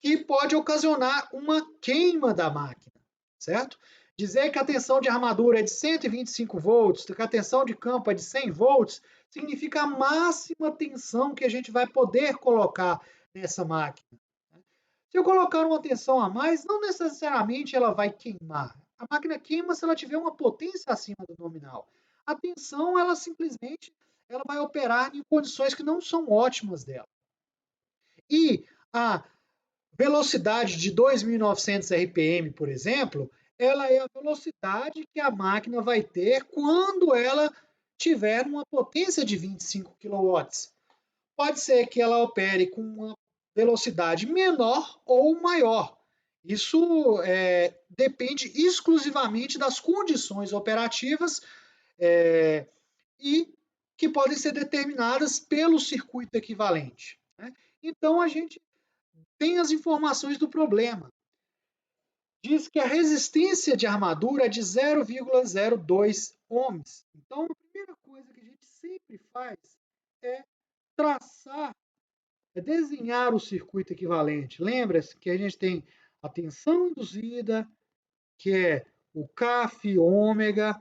que pode ocasionar uma queima da máquina, certo? Dizer que a tensão de armadura é de 125 volts, que a tensão de campo é de 100 volts, significa a máxima tensão que a gente vai poder colocar nessa máquina. Se eu colocar uma tensão a mais, não necessariamente ela vai queimar. A máquina queima se ela tiver uma potência acima do nominal. A tensão, ela simplesmente ela vai operar em condições que não são ótimas dela. E a velocidade de 2.900 RPM, por exemplo, ela é a velocidade que a máquina vai ter quando ela tiver uma potência de 25 kW. Pode ser que ela opere com uma velocidade menor ou maior. Isso depende exclusivamente das condições operativas e que podem ser determinadas pelo circuito equivalente. Né? Então, a gente tem as informações do problema. Diz que a resistência de armadura é de 0,02 ohms. Então, a primeira coisa que a gente sempre faz é traçar, desenhar o circuito equivalente. Lembra-se que a gente tem a tensão induzida, que é o Kφ ômega.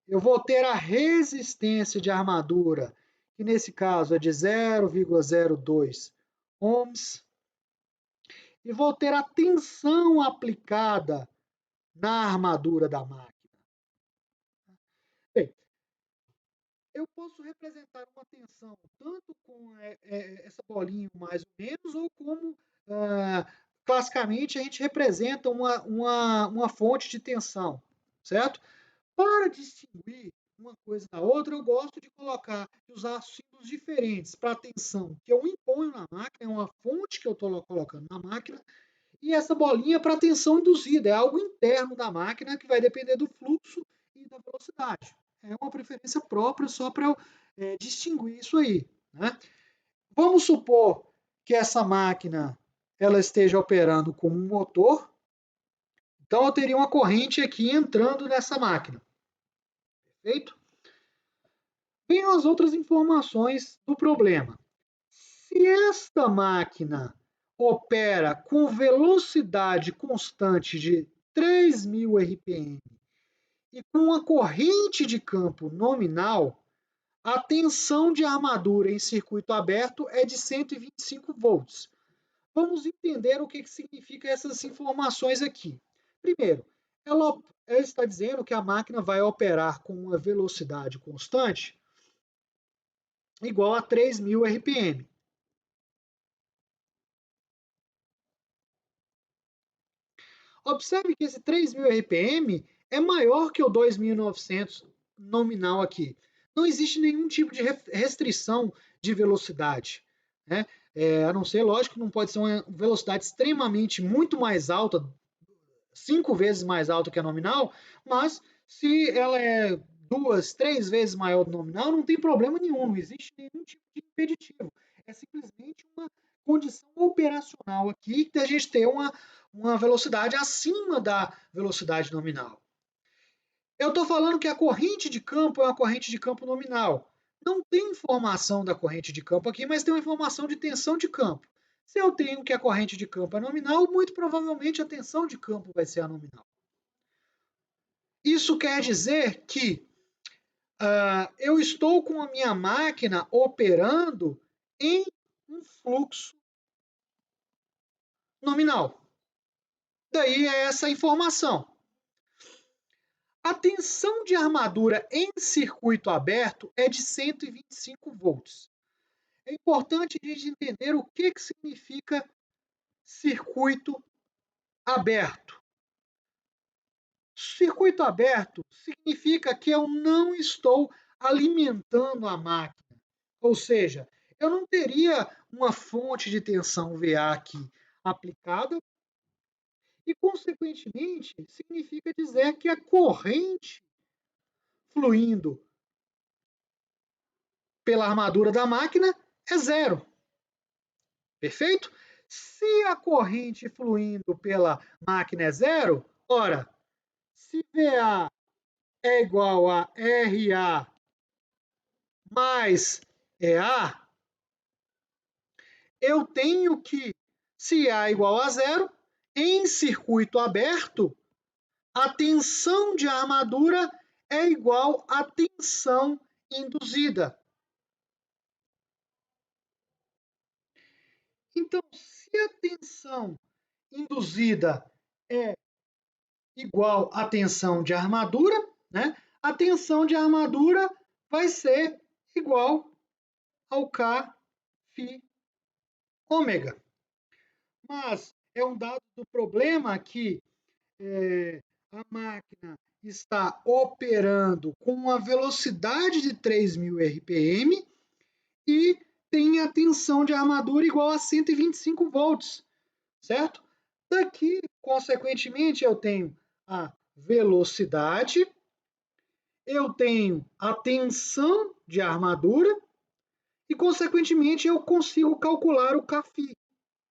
Eu vou ter a resistência de armadura, que nesse caso é de 0,02 ohms. E vou ter a tensão aplicada na armadura da máquina. Bem, eu posso representar uma tensão tanto com essa bolinha mais ou menos, ou como classicamente a gente representa uma fonte de tensão, certo? Para distinguir uma coisa da outra, eu gosto de usar símbolos diferentes para a tensão que eu imponho na máquina, é uma fonte que eu estou colocando na máquina, e essa bolinha para tensão induzida, é algo interno da máquina que vai depender do fluxo e da velocidade. É uma preferência própria só para eu distinguir isso aí. Né? Vamos supor que essa máquina ela esteja operando como um motor, então eu teria uma corrente aqui entrando nessa máquina. Perfeito? Vem as outras informações do problema. Se esta máquina opera com velocidade constante de 3.000 RPM e com uma corrente de campo nominal, a tensão de armadura em circuito aberto é de 125 volts. Vamos entender o que significa essas informações aqui. Primeiro, ela está dizendo que a máquina vai operar com uma velocidade constante igual a 3.000 RPM. Observe que esse 3.000 RPM é maior que o 2.900 nominal aqui. Não existe nenhum tipo de restrição de velocidade. Né? A não ser, lógico, não pode ser uma velocidade extremamente muito mais alta, 5 vezes mais alta que a nominal, mas se ela é 2, 3 vezes maior do nominal, não tem problema nenhum, não existe nenhum tipo de impeditivo. É simplesmente uma condição operacional aqui que a gente ter uma velocidade acima da velocidade nominal. Eu estou falando que a corrente de campo é uma corrente de campo nominal. Não tem informação da corrente de campo aqui, mas tem uma informação de tensão de campo. Se eu tenho que a corrente de campo é nominal, muito provavelmente a tensão de campo vai ser a nominal. Isso quer dizer que eu estou com a minha máquina operando em um fluxo nominal. Daí é essa informação. A tensão de armadura em circuito aberto é de 125 volts. É importante a gente entender o que significa circuito aberto. Circuito aberto significa que eu não estou alimentando a máquina. Ou seja, eu não teria uma fonte de tensão VA aqui aplicada e, consequentemente, significa dizer que a corrente fluindo pela armadura da máquina é zero. Perfeito? Se a corrente fluindo pela máquina é zero, ora, se VA é igual a RA mais EA, eu tenho que, se A é igual a zero, em circuito aberto, a tensão de armadura é igual à tensão induzida. Então, se a tensão induzida é igual à tensão de armadura, né, a tensão de armadura vai ser igual ao K φ ômega. Mas é um dado do problema que a máquina está operando com uma velocidade de 3.000 RPM e tem a tensão de armadura igual a 125 volts, certo? Daqui, consequentemente, eu tenho a velocidade, eu tenho a tensão de armadura e, consequentemente, eu consigo calcular o Kφ,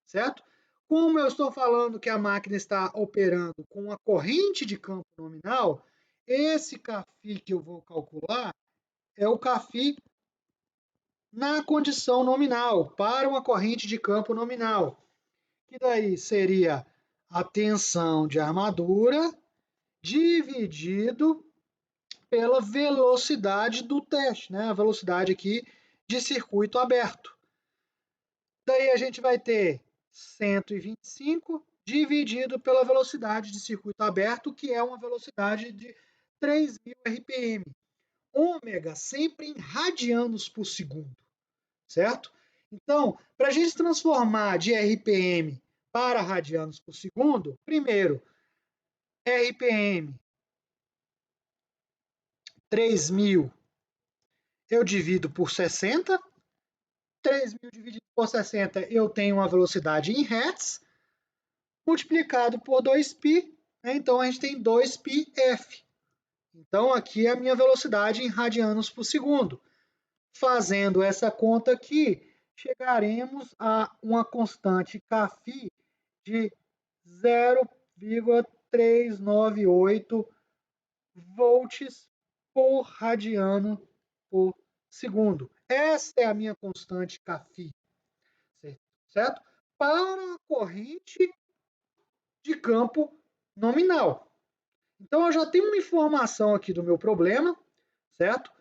certo? Como eu estou falando que a máquina está operando com uma corrente de campo nominal, esse Kφ que eu vou calcular é o Kφ na condição nominal, para uma corrente de campo nominal, que daí seria a tensão de armadura dividido pela velocidade do teste, né? A velocidade aqui de circuito aberto. Daí a gente vai ter 125 dividido pela velocidade de circuito aberto, que é uma velocidade de 3.000 RPM. Ômega sempre em radianos por segundo, certo? Então, para a gente transformar de RPM para radianos por segundo, primeiro, RPM 3.000 eu divido por 60, 3.000 dividido por 60 eu tenho uma velocidade em Hertz, multiplicado por 2π, né? Então a gente tem 2πf. Então aqui é a minha velocidade em radianos por segundo. Fazendo essa conta aqui, chegaremos a uma constante Kφ de 0,398 volts por radiano por segundo. Essa é a minha constante Kφ, certo? Para a corrente de campo nominal. Então, eu já tenho uma informação aqui do meu problema, certo?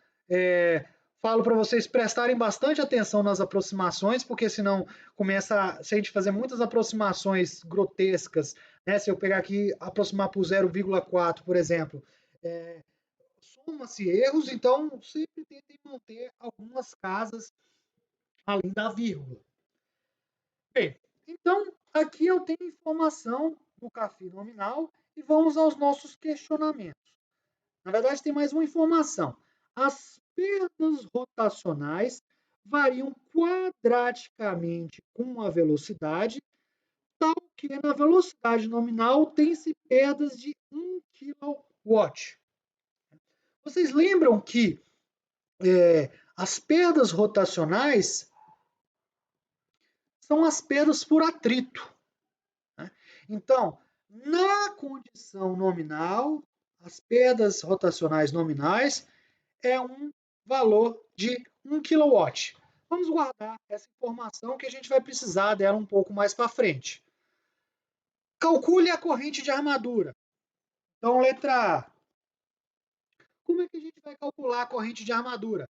Falo para vocês prestarem bastante atenção nas aproximações, porque senão se a gente fazer muitas aproximações grotescas, né? Se eu pegar aqui, aproximar por 0,4, por exemplo, soma-se erros, então sempre tentem manter algumas casas além da vírgula. Bem, então aqui eu tenho informação do Kφ nominal e vamos aos nossos questionamentos. Na verdade, tem mais uma informação. As perdas rotacionais variam quadraticamente com a velocidade, tal que na velocidade nominal tem-se perdas de 1 kW. Vocês lembram que as perdas rotacionais são as perdas por atrito, né? Então, na condição nominal, as perdas rotacionais nominais é um valor de 1 kW. Vamos guardar essa informação que a gente vai precisar dela um pouco mais para frente. Calcule a corrente de armadura. Então, letra A. Como é que a gente vai calcular a corrente de armadura?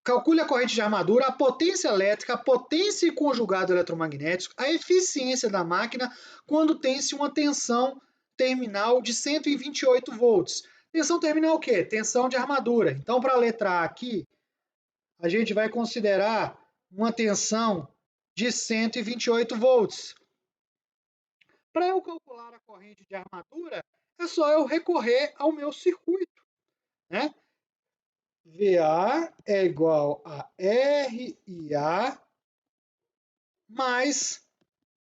Calcule a corrente de armadura, a potência elétrica, a potência e conjugado eletromagnético, a eficiência da máquina quando tem-se uma tensão terminal de 128 volts. Tensão terminal o quê? Tensão de armadura. Então, para a letra A aqui, a gente vai considerar uma tensão de 128 volts. Para eu calcular a corrente de armadura, é só eu recorrer ao meu circuito, né? VA é igual a RIA mais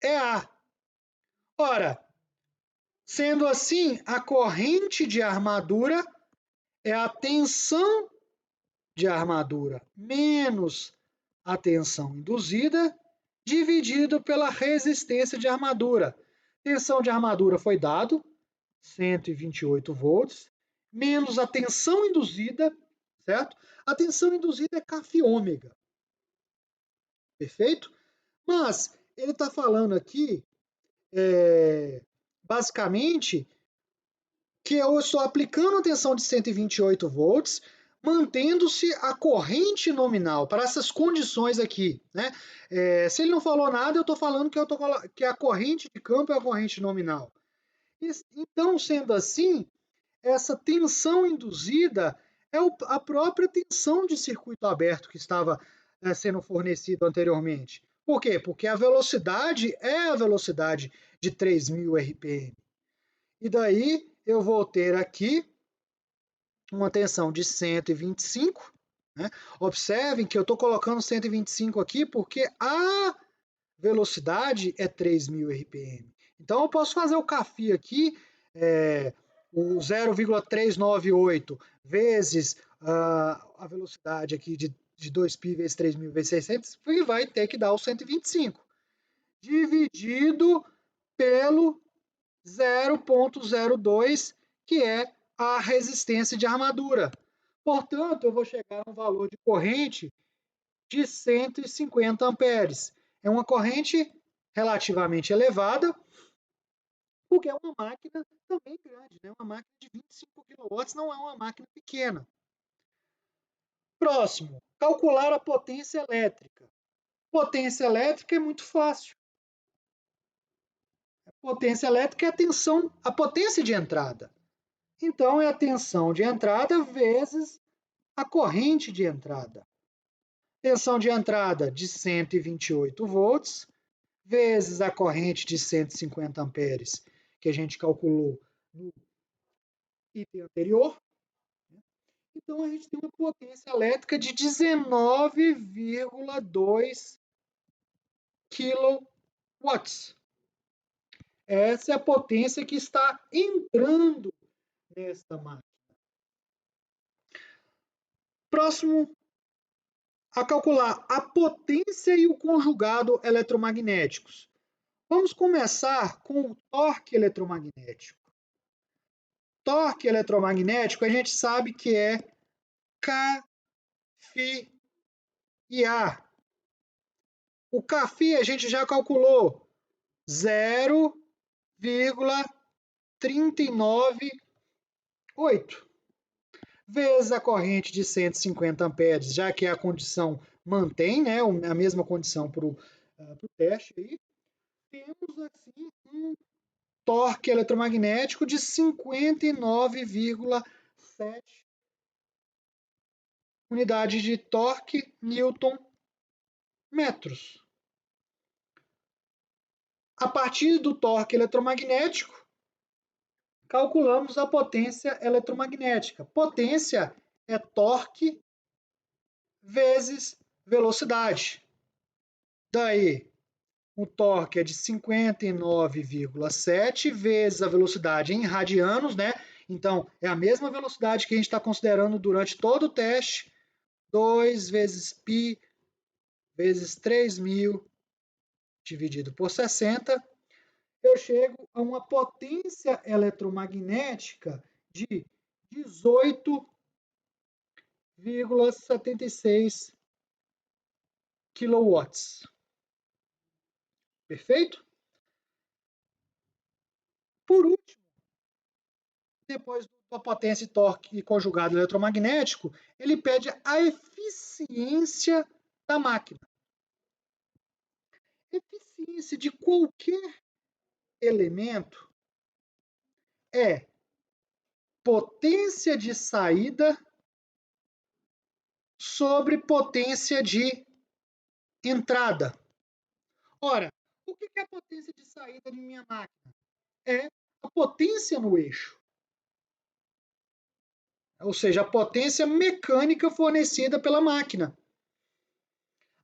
EA. Ora, sendo assim, a corrente de armadura é a tensão de armadura menos a tensão induzida dividido pela resistência de armadura. Tensão de armadura foi dado, 128 volts, menos a tensão induzida, certo? A tensão induzida é Kφ ômega. Perfeito? Mas ele está falando aqui, basicamente, que eu estou aplicando a tensão de 128 volts, mantendo-se a corrente nominal para essas condições aqui, né? Se ele não falou nada, eu estou falando que a corrente de campo é a corrente nominal. Então, sendo assim, essa tensão induzida é a própria tensão de circuito aberto que estava sendo fornecido anteriormente. Por quê? Porque a velocidade é a velocidade de 3.000 RPM. E daí eu vou ter aqui uma tensão de 125. Né? Observem que eu estou colocando 125 aqui porque a velocidade é 3.000 RPM. Então eu posso fazer o Kφ aqui, o 0,398 vezes a velocidade aqui de 2π vezes 3.000 vezes 600, e vai ter que dar o 125. Dividido pelo 0,02, que é a resistência de armadura. Portanto, eu vou chegar a um valor de corrente de 150 amperes. É uma corrente relativamente elevada, porque é uma máquina também grande, né? Uma máquina de 25 kW não é uma máquina pequena. Próximo, calcular a potência elétrica. Potência elétrica é muito fácil. A potência elétrica é a potência de entrada. Então, é a tensão de entrada vezes a corrente de entrada. Tensão de entrada de 128 volts, vezes a corrente de 150 amperes, que a gente calculou no item anterior. Então, a gente tem uma potência elétrica de 19,2 kW. Essa é a potência que está entrando nesta máquina. Próximo a calcular a potência e o conjugado eletromagnéticos. Vamos começar com o torque eletromagnético. Torque eletromagnético a gente sabe que é Kφ e A. O Kφ a gente já calculou 0,398 vezes a corrente de 150 amperes, já que a condição mantém, né, a mesma condição para o teste aí. Temos assim um torque eletromagnético de 59,7 unidades de torque Newton metros. A partir do torque eletromagnético, calculamos a potência eletromagnética. Potência é torque vezes velocidade. Daí, o torque é de 59,7 vezes a velocidade em radianos, né? Então, é a mesma velocidade que a gente está considerando durante todo o teste. 2 vezes π vezes 3.000 dividido por 60. Eu chego a uma potência eletromagnética de 18 10,76 kW. Perfeito? Por último, depois da potência e torque conjugado eletromagnético, ele pede a eficiência da máquina. Eficiência de qualquer elemento é potência de saída sobre potência de entrada. Ora, o que é a potência de saída de minha máquina? É a potência no eixo. Ou seja, a potência mecânica fornecida pela máquina.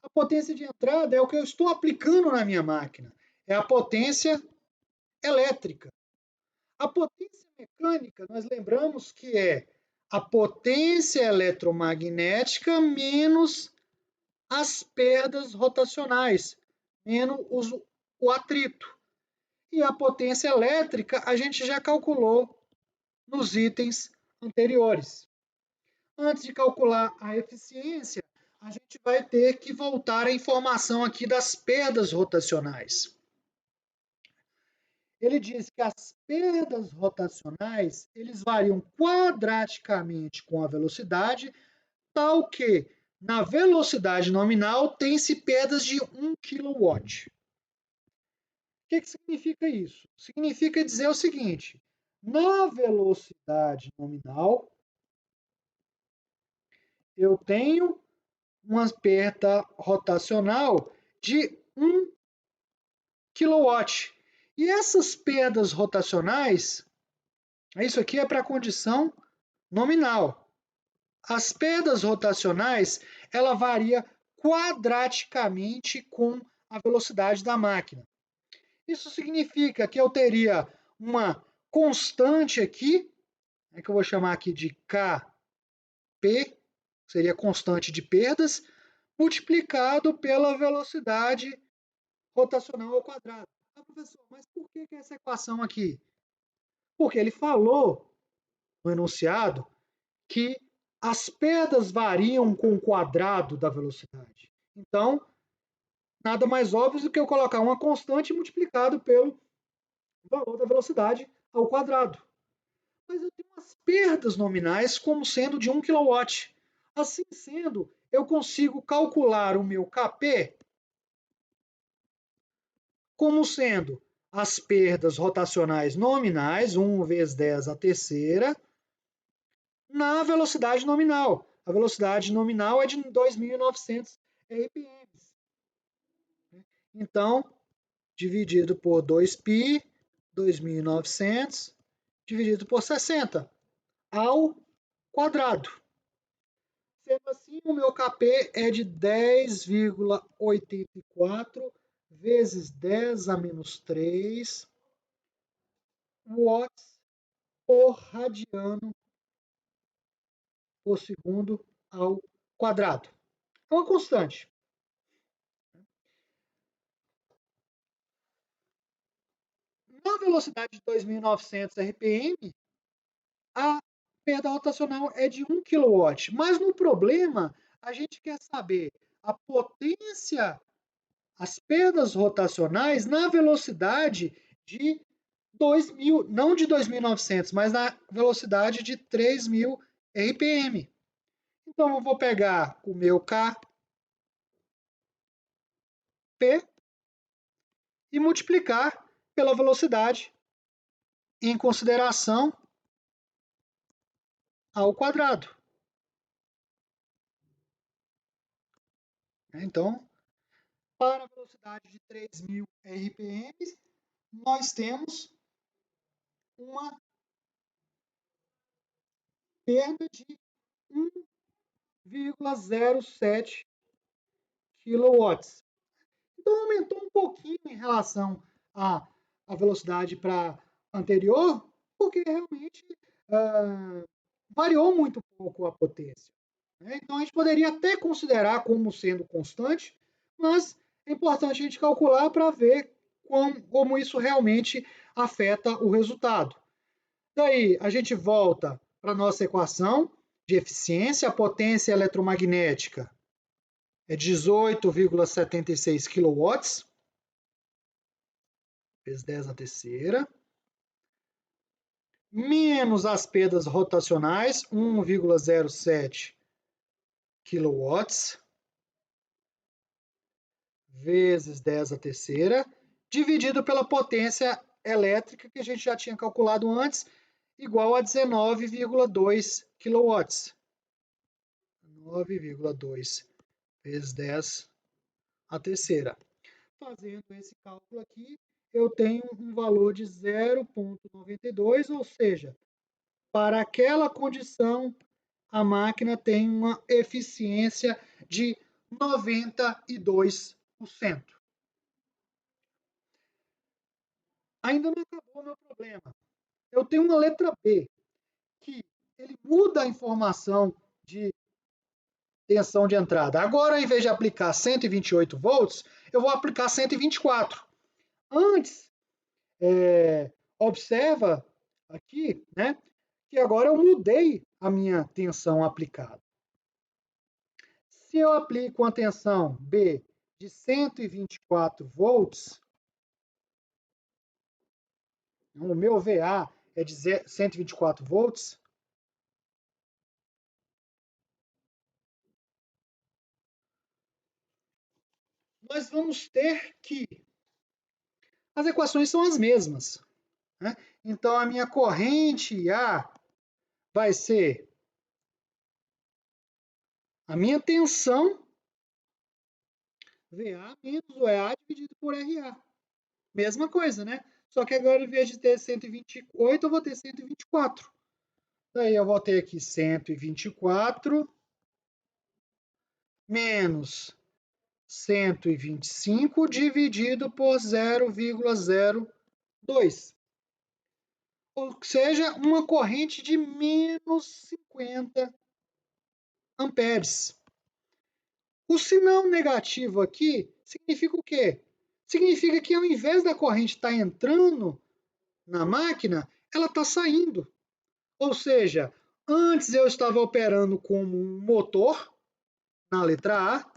A potência de entrada é o que eu estou aplicando na minha máquina. É a potência elétrica. A potência mecânica, nós lembramos que é a potência eletromagnética menos as perdas rotacionais, menos o atrito. E a potência elétrica a gente já calculou nos itens anteriores. Antes de calcular a eficiência, a gente vai ter que voltar à informação aqui das perdas rotacionais. Ele diz que as perdas rotacionais eles variam quadraticamente com a velocidade, tal que na velocidade nominal tem-se perdas de 1 kW. O que significa isso? Significa dizer o seguinte: na velocidade nominal, eu tenho uma perda rotacional de 1 kW. E essas perdas rotacionais, isso aqui é para a condição nominal. As perdas rotacionais, ela varia quadraticamente com a velocidade da máquina. Isso significa que eu teria uma constante aqui, que eu vou chamar aqui de Kp, seria constante de perdas, multiplicado pela velocidade rotacional ao quadrado. Ah, professor, mas por que essa equação aqui? Porque ele falou no enunciado que as perdas variam com o quadrado da velocidade. Então, nada mais óbvio do que eu colocar uma constante multiplicado pelo valor da velocidade ao quadrado. Mas eu tenho as perdas nominais como sendo de 1 kW. Assim sendo, eu consigo calcular o meu Kp como sendo as perdas rotacionais nominais, 1 vezes 10 a terceira, na velocidade nominal. A velocidade nominal é de 2.900 RPM. Então, dividido por 2π, 2.900, dividido por 60, ao quadrado. Sendo assim, o meu Kp é de 10,84 vezes 10 a menos 3 watts por radiano por segundo ao quadrado. É uma constante. Na velocidade de 2.900 RPM, a perda rotacional é de 1 kW. Mas no problema, a gente quer saber a potência, as perdas rotacionais na velocidade de 2.000, não de 2.900, mas na velocidade de 3.000 RPM. Então, eu vou pegar o meu Kp e multiplicar pela velocidade em consideração ao quadrado. Então, para a velocidade de 3.000 RPM, nós temos uma perda de 1,07 kW. Então, aumentou um pouquinho em relação à velocidade para anterior, porque realmente variou muito pouco a potência. Então, a gente poderia até considerar como sendo constante, mas é importante a gente calcular para ver como isso realmente afeta o resultado. Daí, a gente volta para a nossa equação de eficiência. A potência eletromagnética é 18,76 kW, vezes 10 a terceira, menos as perdas rotacionais, 1,07 kW, vezes 10 a terceira, dividido pela potência elétrica que a gente já tinha calculado antes, igual a 19,2 kW. 9,2 vezes 10 a terceira. Fazendo esse cálculo aqui, eu tenho um valor de 0,92, ou seja, para aquela condição, a máquina tem uma eficiência de 92%. Ainda não acabou o meu problema. Eu tenho uma letra B, que ele muda a informação de tensão de entrada. Agora, ao invés de aplicar 128 volts, eu vou aplicar 124. Antes, observa aqui, né, que agora eu mudei a minha tensão aplicada. Se eu aplico uma tensão B de 124 volts, o meu VA é de 124 volts, nós vamos ter que... As equações são as mesmas, né? Então, a minha corrente A vai ser a minha tensão VA menos o EA dividido por RA. Mesma coisa, né? Só que agora, em vez de ter 128, eu vou ter 124. Daí eu vou ter aqui 124 menos 125 dividido por 0,02. Ou seja, uma corrente de menos 50 amperes. O sinal negativo aqui significa o quê? Significa que ao invés da corrente estar entrando na máquina, ela está saindo. Ou seja, antes eu estava operando como um motor, na letra A,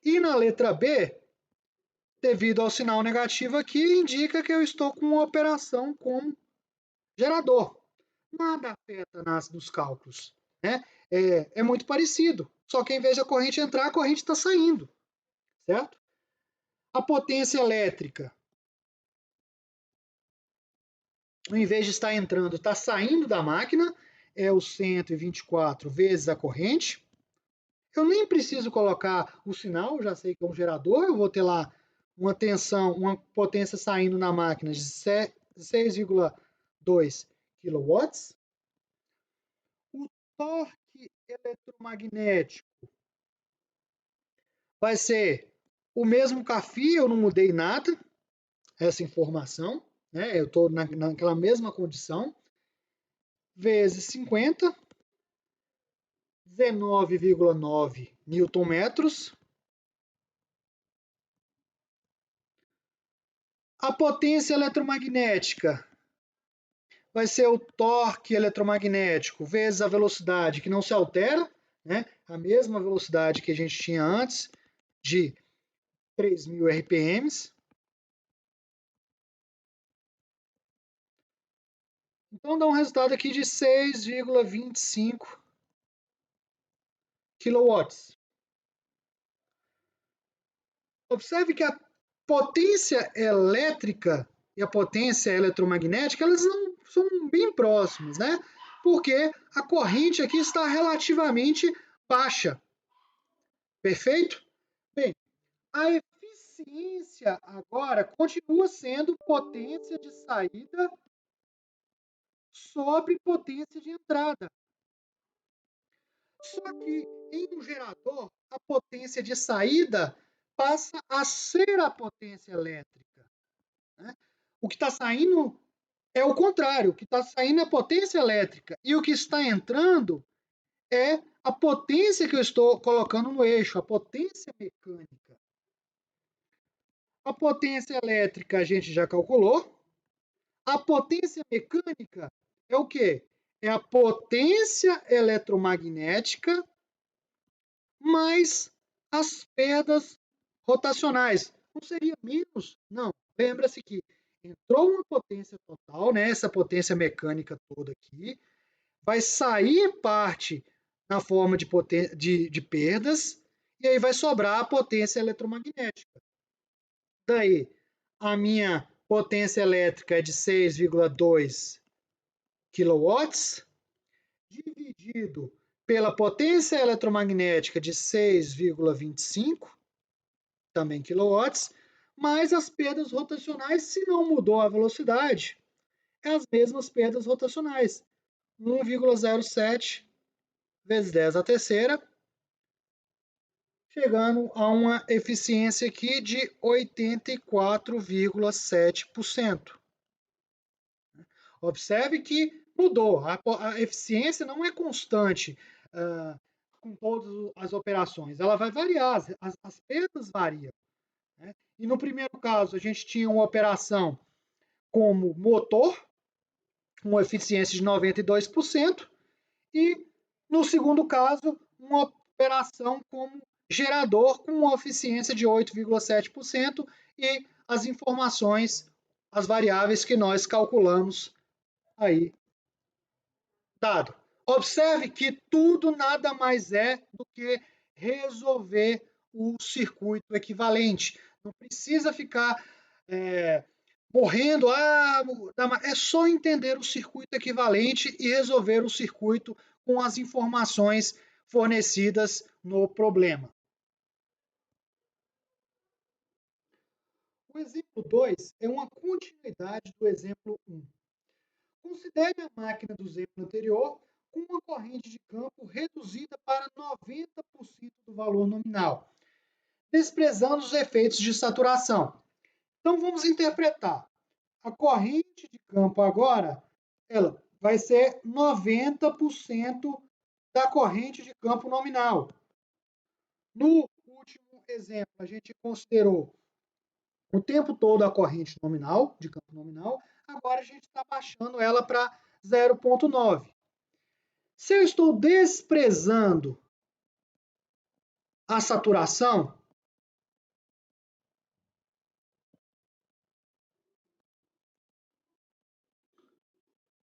e na letra B, devido ao sinal negativo aqui, indica que eu estou com uma operação como gerador. Nada afeta nos cálculos, né? É muito parecido, só que ao invés da corrente entrar, a corrente está saindo, certo? A potência elétrica, ao invés de estar entrando, está saindo da máquina, é o 124 vezes a corrente. Eu nem preciso colocar o sinal, já sei que é um gerador, eu vou ter lá uma tensão, uma potência saindo na máquina de 6,2 kW. O torque eletromagnético vai ser o mesmo CAFI, eu não mudei nada, essa informação, né? Eu estou naquela mesma condição, vezes 50, 19,9 newton-metros. A potência eletromagnética vai ser o torque eletromagnético vezes a velocidade, que não se altera, né? A mesma velocidade que a gente tinha antes, de 3.000 RPMs. Então dá um resultado aqui de 6,25 kW. Observe que a potência elétrica e a potência eletromagnética, elas não são bem próximas, né? Porque a corrente aqui está relativamente baixa. Perfeito? Bem, a eficiência agora continua sendo potência de saída sobre potência de entrada. Só que em um gerador, a potência de saída passa a ser a potência elétrica, né? O que está saindo é o contrário, o que está saindo é a potência elétrica e o que está entrando é a potência que eu estou colocando no eixo, a potência mecânica. A potência elétrica a gente já calculou. A potência mecânica é o quê? é a potência eletromagnética mais as perdas rotacionais. Não seria menos? Não. Lembra-se que entrou uma potência total, né? Essa potência mecânica toda aqui, vai sair parte na forma de perdas, e aí vai sobrar a potência eletromagnética. Daí, a minha potência elétrica é de 6,2 kW, dividido pela potência eletromagnética de 6,25, também quilowatts, mais as perdas rotacionais, se não mudou a velocidade, é as mesmas perdas rotacionais, 1,07 vezes 10 a terceira, chegando a uma eficiência aqui de 84,7%. Observe que mudou, a eficiência não é constante com todas as operações, ela vai variar, as perdas variam. Né? E no primeiro caso, a gente tinha uma operação como motor, uma eficiência de 92%, e no segundo caso, uma operação como gerador com uma eficiência de 8,7% e as informações, as variáveis que nós calculamos aí dado. Observe que tudo nada mais é do que resolver o circuito equivalente. Não precisa ficar morrendo, é só entender o circuito equivalente e resolver o circuito com as informações fornecidas no problema. O exemplo 2 é uma continuidade do exemplo 1. Considere a máquina do exemplo anterior com uma corrente de campo reduzida para 90% do valor nominal, desprezando os efeitos de saturação. Então vamos interpretar. A corrente de campo agora, ela vai ser 90% da corrente de campo nominal. No último exemplo, a gente considerou o tempo todo a corrente nominal, de campo nominal, agora a gente está baixando ela para 0,9. Se eu estou desprezando a saturação,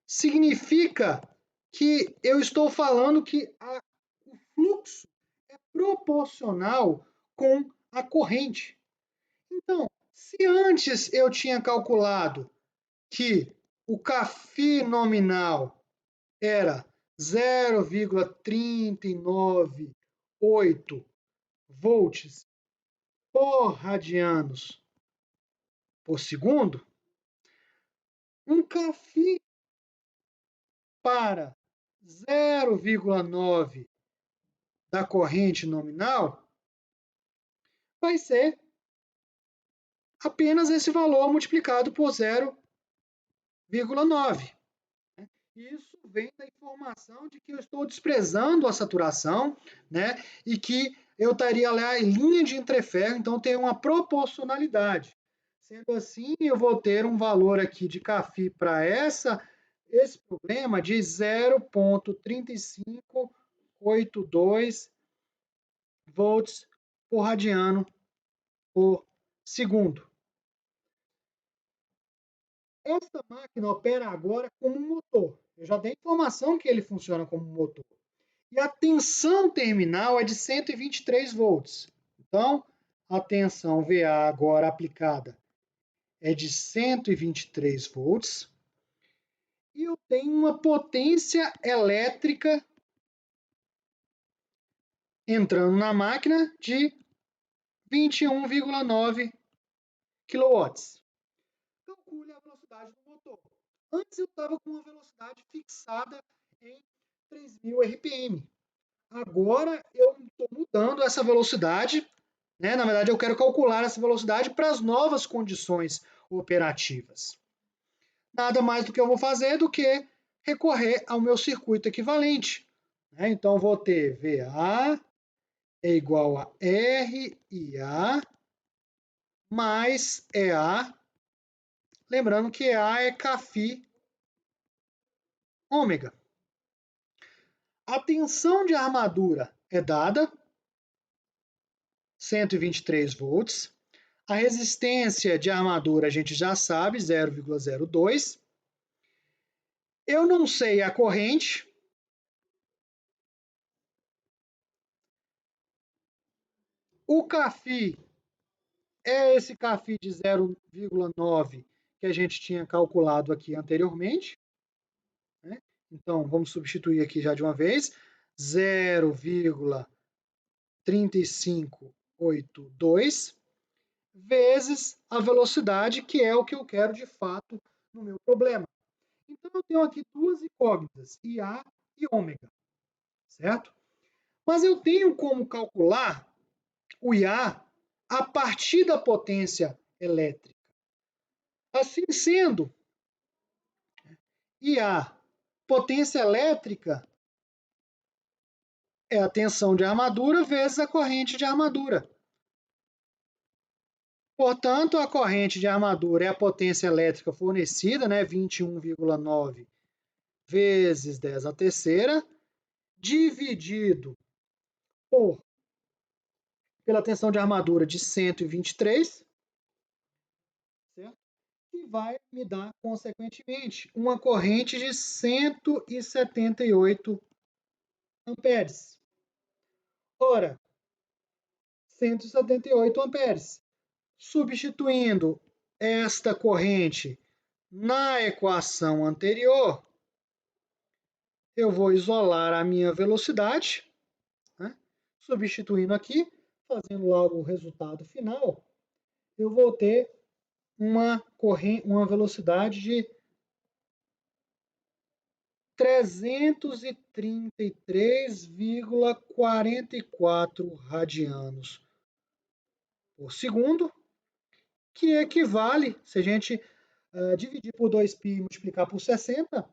significa que eu estou falando que o fluxo é proporcional com a corrente. Então, se antes eu tinha calculado que o CAFI nominal era 0,398 volts por radianos por segundo, um CAFI para 0,9 da corrente nominal vai ser apenas esse valor multiplicado por 0,9. Isso vem da informação de que eu estou desprezando a saturação, né? E que eu estaria lá em linha de entreferro, então tem uma proporcionalidade. Sendo assim, eu vou ter um valor aqui de CAFI para esse problema de 0,3582 volts por radiano por segundo. Esta máquina opera agora como um motor. Eu já dei informação que ele funciona como um motor. E a tensão terminal é de 123 volts. Então, a tensão VA agora aplicada é de 123 volts. E eu tenho uma potência elétrica entrando na máquina de 21,9 kW. Calcule a velocidade do motor. Antes eu estava com uma velocidade fixada em 3.000 RPM. Agora eu estou mudando essa velocidade, né? Na verdade, eu quero calcular essa velocidade para as novas condições operativas. Nada mais do que eu vou fazer do que recorrer ao meu circuito equivalente. Né? Então, vou ter VA é igual a RIA mais EA. Lembrando que EA é CAFI ômega. A tensão de armadura é dada, 123 volts. A resistência de armadura a gente já sabe, 0,02. Eu não sei a corrente. O CAFI é esse CAFI de 0,9 que a gente tinha calculado aqui anteriormente. Né? Então, vamos substituir aqui já de uma vez. 0,3582 vezes a velocidade, que é o que eu quero de fato no meu problema. Então, eu tenho aqui duas incógnitas, IA e ômega, certo? Mas eu tenho como calcular o IA a partir da potência elétrica. Assim sendo, IA, potência elétrica, é a tensão de armadura vezes a corrente de armadura. Portanto, a corrente de armadura é a potência elétrica fornecida, né, 21,9 vezes 10 a terceira, dividido pela tensão de armadura de 123, certo? Que vai me dar, consequentemente, uma corrente de 178 amperes. Ora, 178 amperes. Substituindo esta corrente na equação anterior, eu vou isolar a minha velocidade, né? Substituindo aqui, fazendo logo o resultado final, eu vou ter uma velocidade de 333,44 radianos por segundo, que equivale, se a gente dividir por 2π e multiplicar por 60,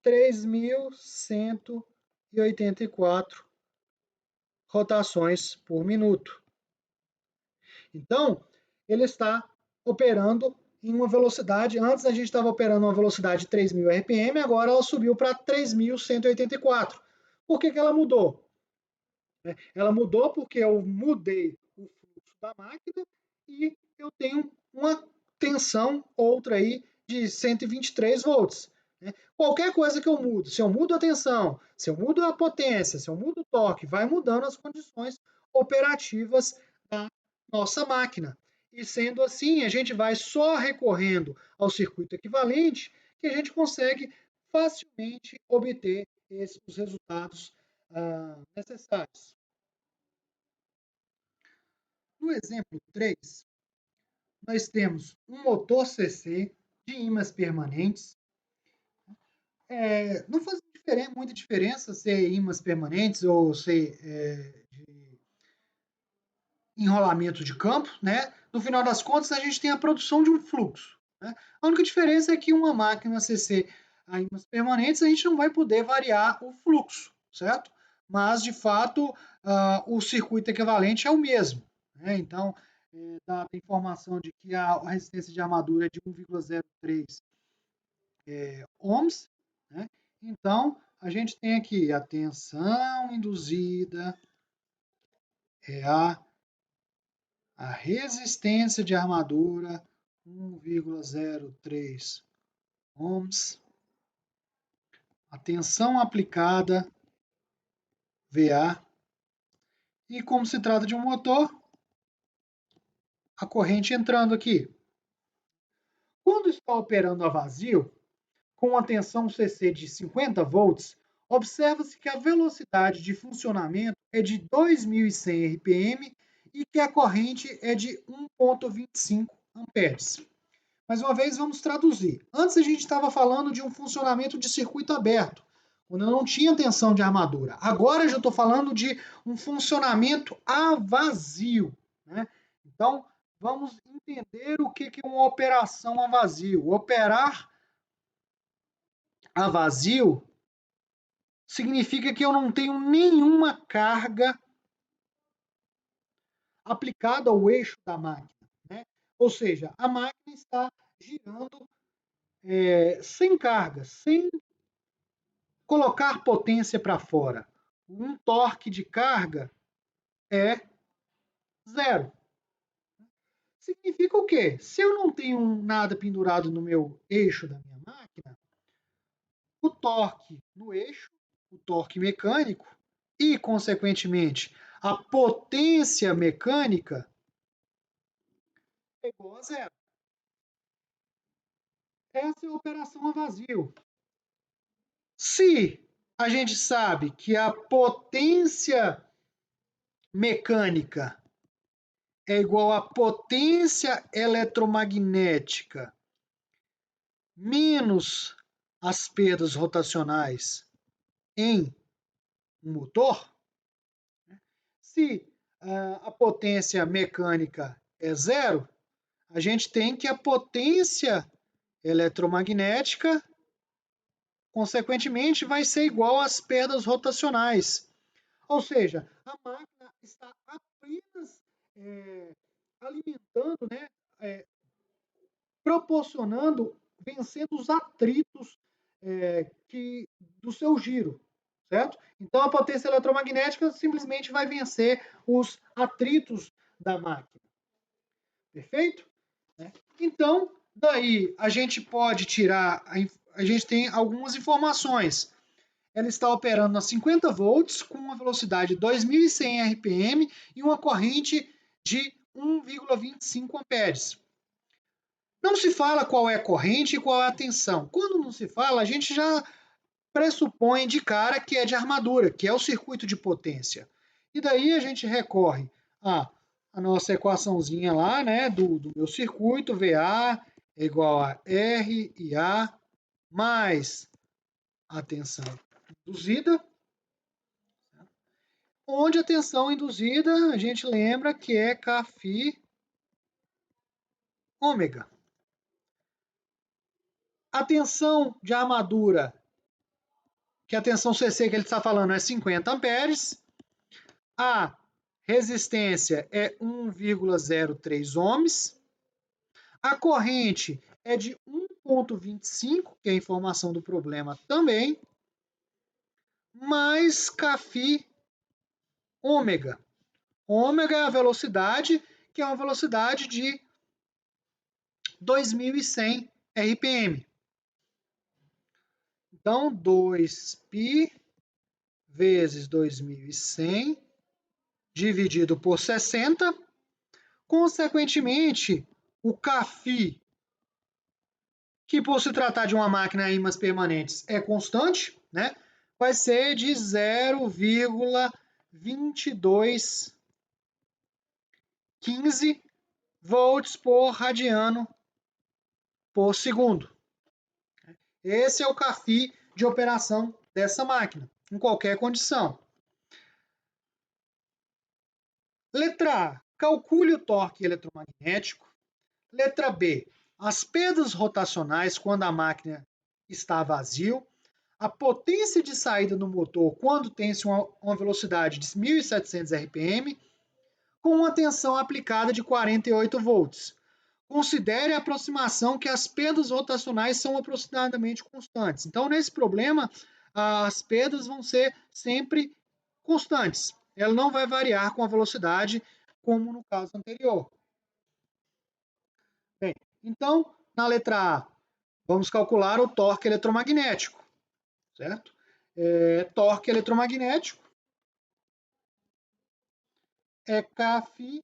3.184 rotações por minuto. Então, ele está operando em uma velocidade, antes a gente estava operando uma velocidade de 3.000 RPM, agora ela subiu para 3.184. Por que ela mudou? Ela mudou porque eu mudei o fluxo da máquina e eu tenho uma tensão outra aí de 123 volts. Qualquer coisa que eu mudo, se eu mudo a tensão, se eu mudo a potência, se eu mudo o torque, vai mudando as condições operativas da nossa máquina. E sendo assim, a gente vai só recorrendo ao circuito equivalente que a gente consegue facilmente obter os resultados necessários. No exemplo 3, nós temos um motor CC de ímãs permanentes. Não faz muita diferença ser ímãs permanentes ou ser de enrolamento de campo, né? No final das contas, a gente tem a produção de um fluxo. Né? A única diferença é que uma máquina CC a ímãs permanentes, a gente não vai poder variar o fluxo, certo? Mas, de fato, o circuito equivalente é o mesmo. Né? Então, dada a informação de que a resistência de armadura é de 1,03 ohms, né? Então, a gente tem aqui a tensão induzida é a resistência de armadura, 1,03 ohms, a tensão aplicada, VA, e como se trata de um motor, a corrente entrando aqui. Quando está operando a vazio, com a tensão CC de 50 volts, observa-se que a velocidade de funcionamento é de 2.100 RPM e que a corrente é de 1,25 amperes. Mais uma vez, vamos traduzir. Antes a gente estava falando de um funcionamento de circuito aberto, quando eu não tinha tensão de armadura. Agora eu já estou falando de um funcionamento a vazio. Né? Então, vamos entender o que é uma operação a vazio. Operar a vazio significa que eu não tenho nenhuma carga aplicada ao eixo da máquina. Né? Ou seja, a máquina está girando sem carga, sem colocar potência para fora. Um torque de carga é zero. Significa o quê? Se eu não tenho nada pendurado no meu eixo da minha máquina, o torque no eixo, o torque mecânico e, consequentemente, a potência mecânica é igual a zero. Essa é a operação a vazio. Se a gente sabe que a potência mecânica é igual à potência eletromagnética menos as perdas rotacionais em um motor, se a potência mecânica é zero, a gente tem que a potência eletromagnética, consequentemente, vai ser igual às perdas rotacionais. Ou seja, a máquina está apenas alimentando, né, proporcionando, vencendo os atritos do seu giro, certo? Então, a potência eletromagnética simplesmente vai vencer os atritos da máquina. Perfeito? Então, daí a gente pode tirar, a gente tem algumas informações. Ela está operando a 50 volts com uma velocidade de 2.100 RPM e uma corrente de 1,25 amperes. Não se fala qual é a corrente e qual é a tensão. Quando não se fala, a gente já pressupõe de cara que é de armadura, que é o circuito de potência. E daí a gente recorre a nossa equaçãozinha lá, né, do meu circuito, VA é igual a R e A mais a tensão induzida, onde a tensão induzida, a gente lembra que é Kφ ômega. A tensão de armadura, que a tensão CC que ele está falando é 50 amperes, a resistência é 1,03 ohms, a corrente é de 1,25, que é a informação do problema também, mais Kφ ômega. Ômega é a velocidade, que é uma velocidade de 2.100 RPM. Então, 2π vezes 2.100 dividido por 60. Consequentemente, o Kφ, que por se tratar de uma máquina a ímãs permanentes é constante, né? Vai ser de 0,2215 volts por radiano por segundo. Esse é o Kφ de operação dessa máquina, em qualquer condição. Letra A, calcule o torque eletromagnético. Letra B, as perdas rotacionais quando a máquina está vazio. A potência de saída do motor quando tem-se uma velocidade de 1.700 RPM, com uma tensão aplicada de 48 volts. Considere a aproximação que as perdas rotacionais são aproximadamente constantes. Então, nesse problema, as perdas vão ser sempre constantes. Ela não vai variar com a velocidade, como no caso anterior. Bem, então, na letra A, vamos calcular o torque eletromagnético, certo? Torque eletromagnético é Kφ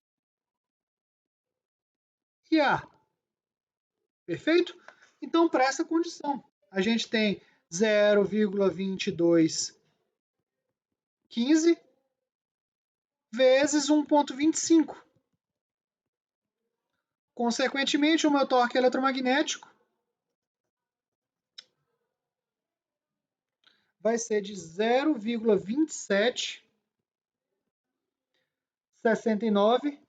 e A. Perfeito? Então, para essa condição, a gente tem 0,2215 vezes 1,25. Consequentemente, o meu torque eletromagnético vai ser de 0,2769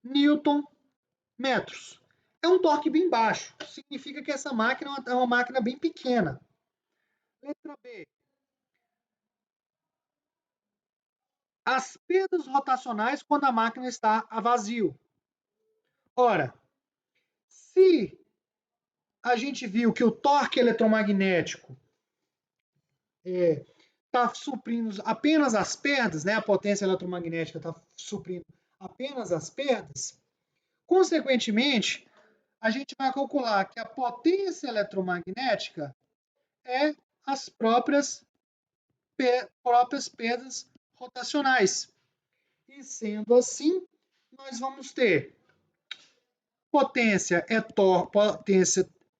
Newton metros. É um torque bem baixo, significa que essa máquina é uma máquina bem pequena. Letra B. As perdas rotacionais quando a máquina está a vazio. Ora, se a gente viu que o torque eletromagnético está suprindo apenas as perdas, né? A potência eletromagnética está suprindo apenas as perdas, consequentemente, a gente vai calcular que a potência eletromagnética é as próprias perdas rotacionais. E sendo assim, nós vamos ter potência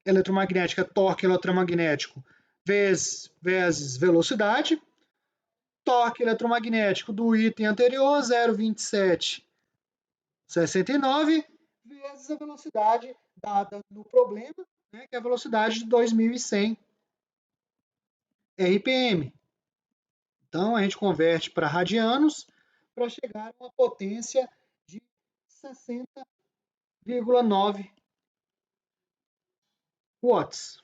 eletromagnética, torque eletromagnético, vezes velocidade. Torque eletromagnético do item anterior, 0,2769, vezes a velocidade dada no problema, né, que é a velocidade de 2100 RPM. Então, a gente converte para radianos para chegar a uma potência de 60,9 watts.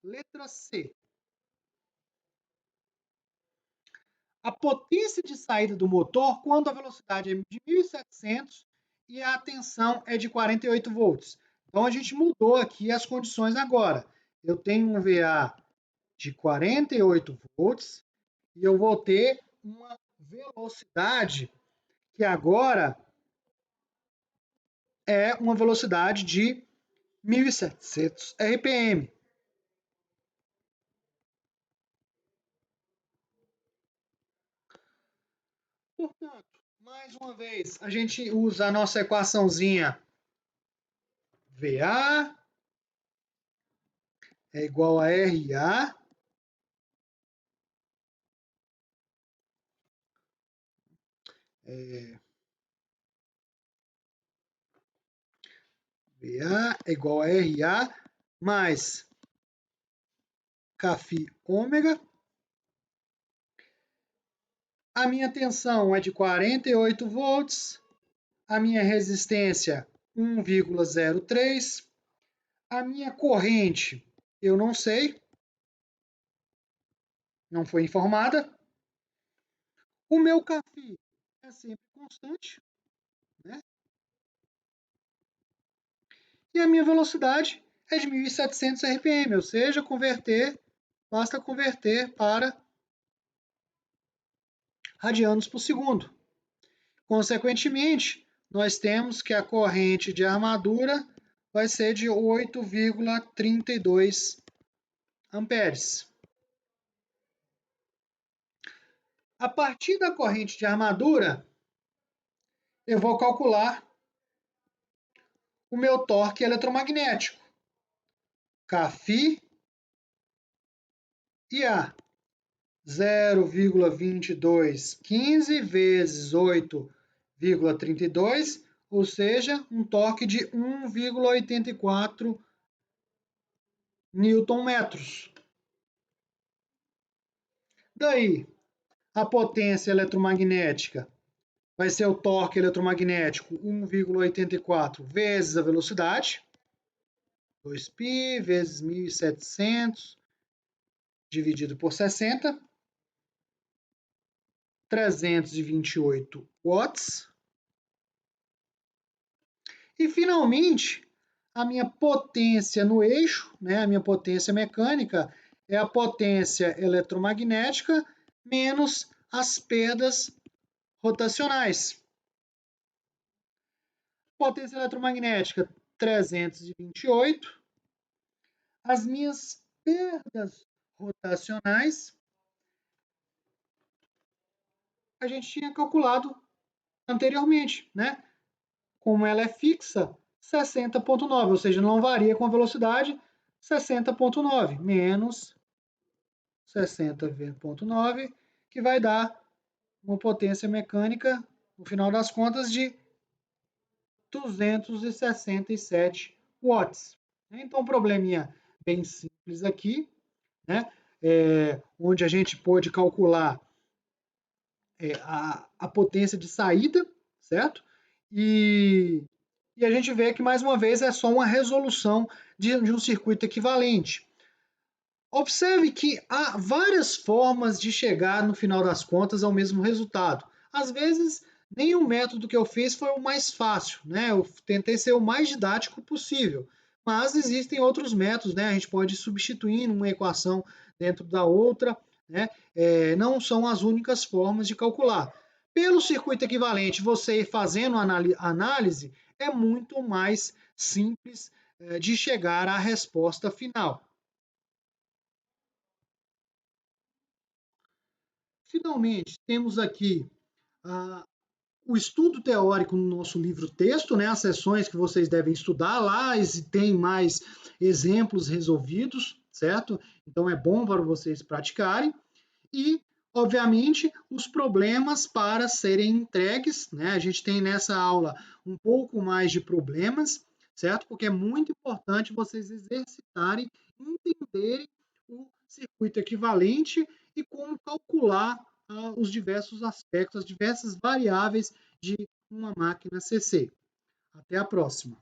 Letra C. A potência de saída do motor quando a velocidade é de 1.700 e a tensão é de 48 volts. Então, a gente mudou aqui as condições agora. Eu tenho um VA de 48 volts e eu vou ter uma velocidade que agora é uma velocidade de 1.700 RPM. Portanto, mais uma vez, a gente usa a nossa equaçãozinha VA é igual a RA VA é igual a RA mais Κφ ômega. A minha tensão é de 48 volts, a minha resistência 1,03, a minha corrente eu não sei, não foi informada. O meu Κφ é sempre constante, né? E a minha velocidade é de 1.700 RPM, ou seja, basta converter para radianos por segundo. Consequentemente, nós temos que a corrente de armadura vai ser de 8,32 amperes. A partir da corrente de armadura, eu vou calcular o meu torque eletromagnético, Κφ e A. 0,2215 vezes 8,32, ou seja, um torque de 1,84 newton-metros. Daí, a potência eletromagnética vai ser o torque eletromagnético 1,84 vezes a velocidade, 2π vezes 1.700 dividido por 60, 328 watts. E, finalmente, a minha potência no eixo, né, a minha potência mecânica, é a potência eletromagnética menos as perdas rotacionais. Potência eletromagnética, 328. As minhas perdas rotacionais, a gente tinha calculado anteriormente, né? Como ela é fixa, 60,9, ou seja, não varia com a velocidade, 60,9 menos 60,9, que vai dar uma potência mecânica, no final das contas, de 267 watts. Então, um probleminha bem simples aqui, né? Onde a gente pôde calcular a potência de saída, certo? E a gente vê que, mais uma vez, é só uma resolução de um circuito equivalente. Observe que há várias formas de chegar, no final das contas, ao mesmo resultado. Às vezes, nem o método que eu fiz foi o mais fácil, né? Eu tentei ser o mais didático possível, mas existem outros métodos, né? A gente pode substituir uma equação dentro da outra, né? Não são as únicas formas de calcular. Pelo circuito equivalente, você fazendo análise, é muito mais simples de chegar à resposta final. Finalmente, temos aqui o estudo teórico no nosso livro-texto, né, as sessões que vocês devem estudar lá, e tem mais exemplos resolvidos, certo? Então é bom para vocês praticarem. E, obviamente, os problemas para serem entregues, né? A gente tem nessa aula um pouco mais de problemas, certo? Porque é muito importante vocês exercitarem, entenderem o circuito equivalente e como calcular os diversos aspectos, as diversas variáveis de uma máquina CC. Até a próxima!